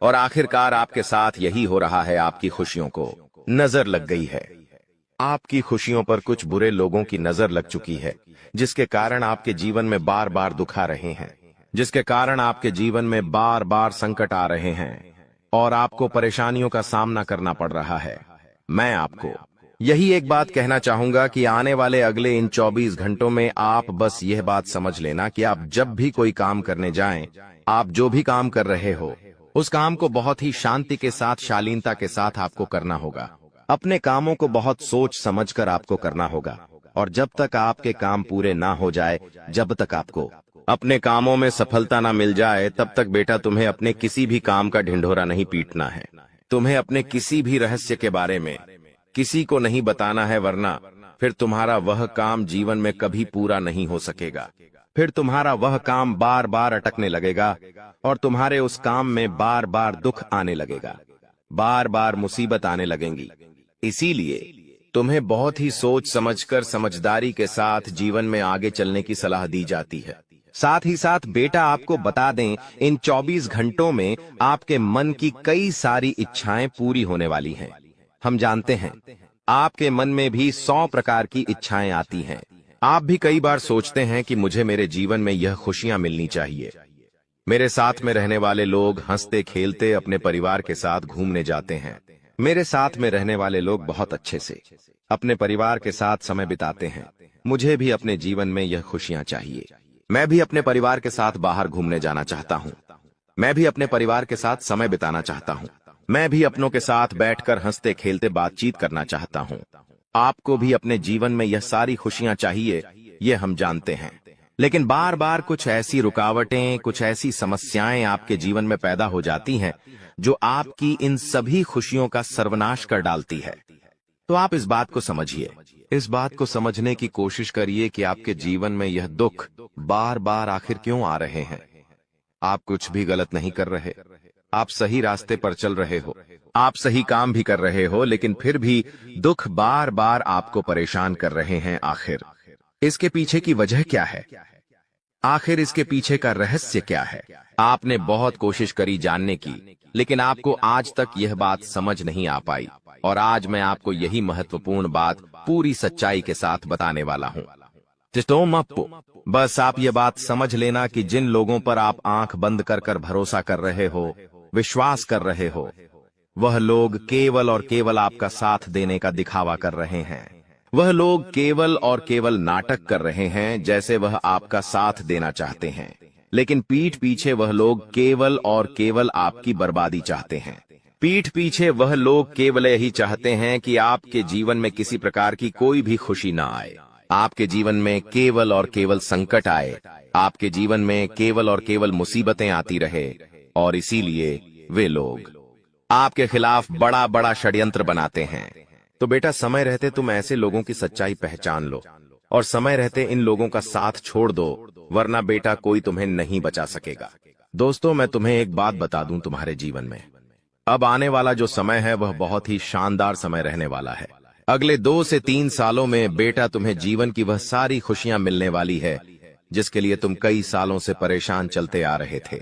और आखिरकार आपके साथ यही हो रहा है। आपकी खुशियों को नजर लग गई है। आपकी खुशियों पर कुछ बुरे लोगों की नजर लग चुकी है, जिसके कारण आपके जीवन में बार बार दुख आ रहे हैं, जिसके कारण आपके जीवन में बार बार संकट आ रहे हैं और आपको परेशानियों का सामना करना पड़ रहा है। मैं आपको यही एक बात कहना चाहूंगा कि आने वाले अगले इन 24 घंटों में आप बस यह बात समझ लेना कि आप जब भी कोई काम करने जाएं, आप जो भी काम कर रहे हो, उस काम को बहुत ही शांति के साथ, शालीनता के साथ आपको करना होगा। अपने कामों को बहुत सोच समझकर आपको करना होगा। और जब तक आपके काम पूरे ना हो जाए, जब तक आपको अपने कामों में सफलता ना मिल जाए, तब तक बेटा तुम्हें अपने किसी भी काम का ढिंढोरा नहीं पीटना है। तुम्हें अपने किसी भी रहस्य के बारे में किसी को नहीं बताना है, वरना फिर तुम्हारा वह काम जीवन में कभी पूरा नहीं हो सकेगा। फिर तुम्हारा वह काम बार बार अटकने लगेगा और तुम्हारे उस काम में बार बार दुख आने लगेगा, बार बार मुसीबत आने लगेंगी। इसीलिए तुम्हें बहुत ही सोच समझकर समझदारी के साथ जीवन में आगे चलने की सलाह दी जाती है। साथ ही साथ बेटा आपको बता दें, इन 24 घंटों में आपके मन की कई सारी इच्छाएं पूरी होने वाली हैं। हम जानते हैं आपके मन में भी 100 प्रकार की इच्छाएं आती हैं। आप भी कई बार सोचते हैं कि मुझे मेरे जीवन में यह खुशियां मिलनी चाहिए, मेरे साथ में रहने वाले लोग हंसते खेलते अपने परिवार के साथ घूमने जाते हैं, मेरे साथ में रहने वाले लोग बहुत अच्छे से अपने परिवार के साथ समय बिताते हैं, मुझे भी अपने जीवन में यह खुशियां चाहिए। मैं भी अपने परिवार के साथ बाहर घूमने जाना चाहता हूं, मैं भी अपने परिवार के साथ समय बिताना चाहता हूं, मैं भी अपनों के साथ बैठकर हंसते खेलते बातचीत करना चाहता हूं। आपको भी अपने जीवन में यह सारी खुशियां चाहिए, ये हम जानते हैं। लेकिन बार बार कुछ ऐसी रुकावटें, कुछ ऐसी समस्याएं आपके जीवन में पैदा हो जाती हैं जो आपकी इन सभी खुशियों का सर्वनाश कर डालती है। तो आप इस बात को समझिए, इस बात को समझने की कोशिश करिए कि आपके जीवन में यह दुख बार बार आखिर क्यों आ रहे हैं। आप कुछ भी गलत नहीं कर रहे, आप सही रास्ते पर चल रहे हो, आप सही काम भी कर रहे हो, लेकिन फिर भी दुख बार बार आपको परेशान कर रहे हैं। आखिर इसके पीछे की वजह क्या है? आखिर इसके पीछे का रहस्य क्या है? आपने बहुत कोशिश करी जानने की, लेकिन आपको आज तक यह बात समझ नहीं आ पाई, और आज मैं आपको यही महत्वपूर्ण बात पूरी सच्चाई के साथ बताने वाला हूं। बस आप ये बात समझ लेना कि जिन लोगों पर आप आंख बंद कर कर भरोसा कर रहे हो, विश्वास कर रहे हो, वह लोग केवल और केवल आपका साथ देने का दिखावा कर रहे हैं। वह लोग केवल और केवल नाटक कर रहे हैं, जैसे वह आपका साथ देना चाहते हैं, लेकिन पीठ पीछे वह लोग केवल और केवल आपकी बर्बादी चाहते हैं। पीठ पीछे वह लोग केवल यही चाहते हैं कि आपके जीवन में किसी प्रकार की कोई भी खुशी ना आए, आपके जीवन में केवल और केवल संकट आए, आपके जीवन में केवल और केवल मुसीबतें आती रहे, और इसीलिए वे लोग आपके खिलाफ बड़ा बड़ा षड्यंत्र बनाते हैं। तो बेटा, समय रहते तुम ऐसे लोगों की सच्चाई पहचान लो, और समय रहते इन लोगों का साथ छोड़ दो, वरना बेटा कोई तुम्हें नहीं बचा सकेगा। दोस्तों, मैं तुम्हें एक बात बता दूं, तुम्हारे जीवन में अब आने वाला जो समय है वह बहुत ही शानदार समय रहने वाला है। अगले 2 से 3 सालों में बेटा तुम्हें जीवन की वह सारी खुशियां मिलने वाली है जिसके लिए तुम कई सालों से परेशान चलते आ रहे थे।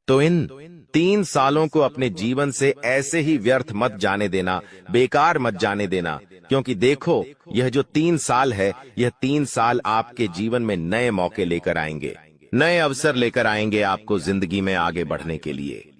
तो इन 3 सालों को अपने जीवन से ऐसे ही व्यर्थ मत जाने देना, बेकार मत जाने देना, क्योंकि देखो, यह जो 3 साल है, यह 3 साल आपके जीवन में नए मौके लेकर आएंगे, नए अवसर लेकर आएंगे आपको जिंदगी में आगे बढ़ने के लिए।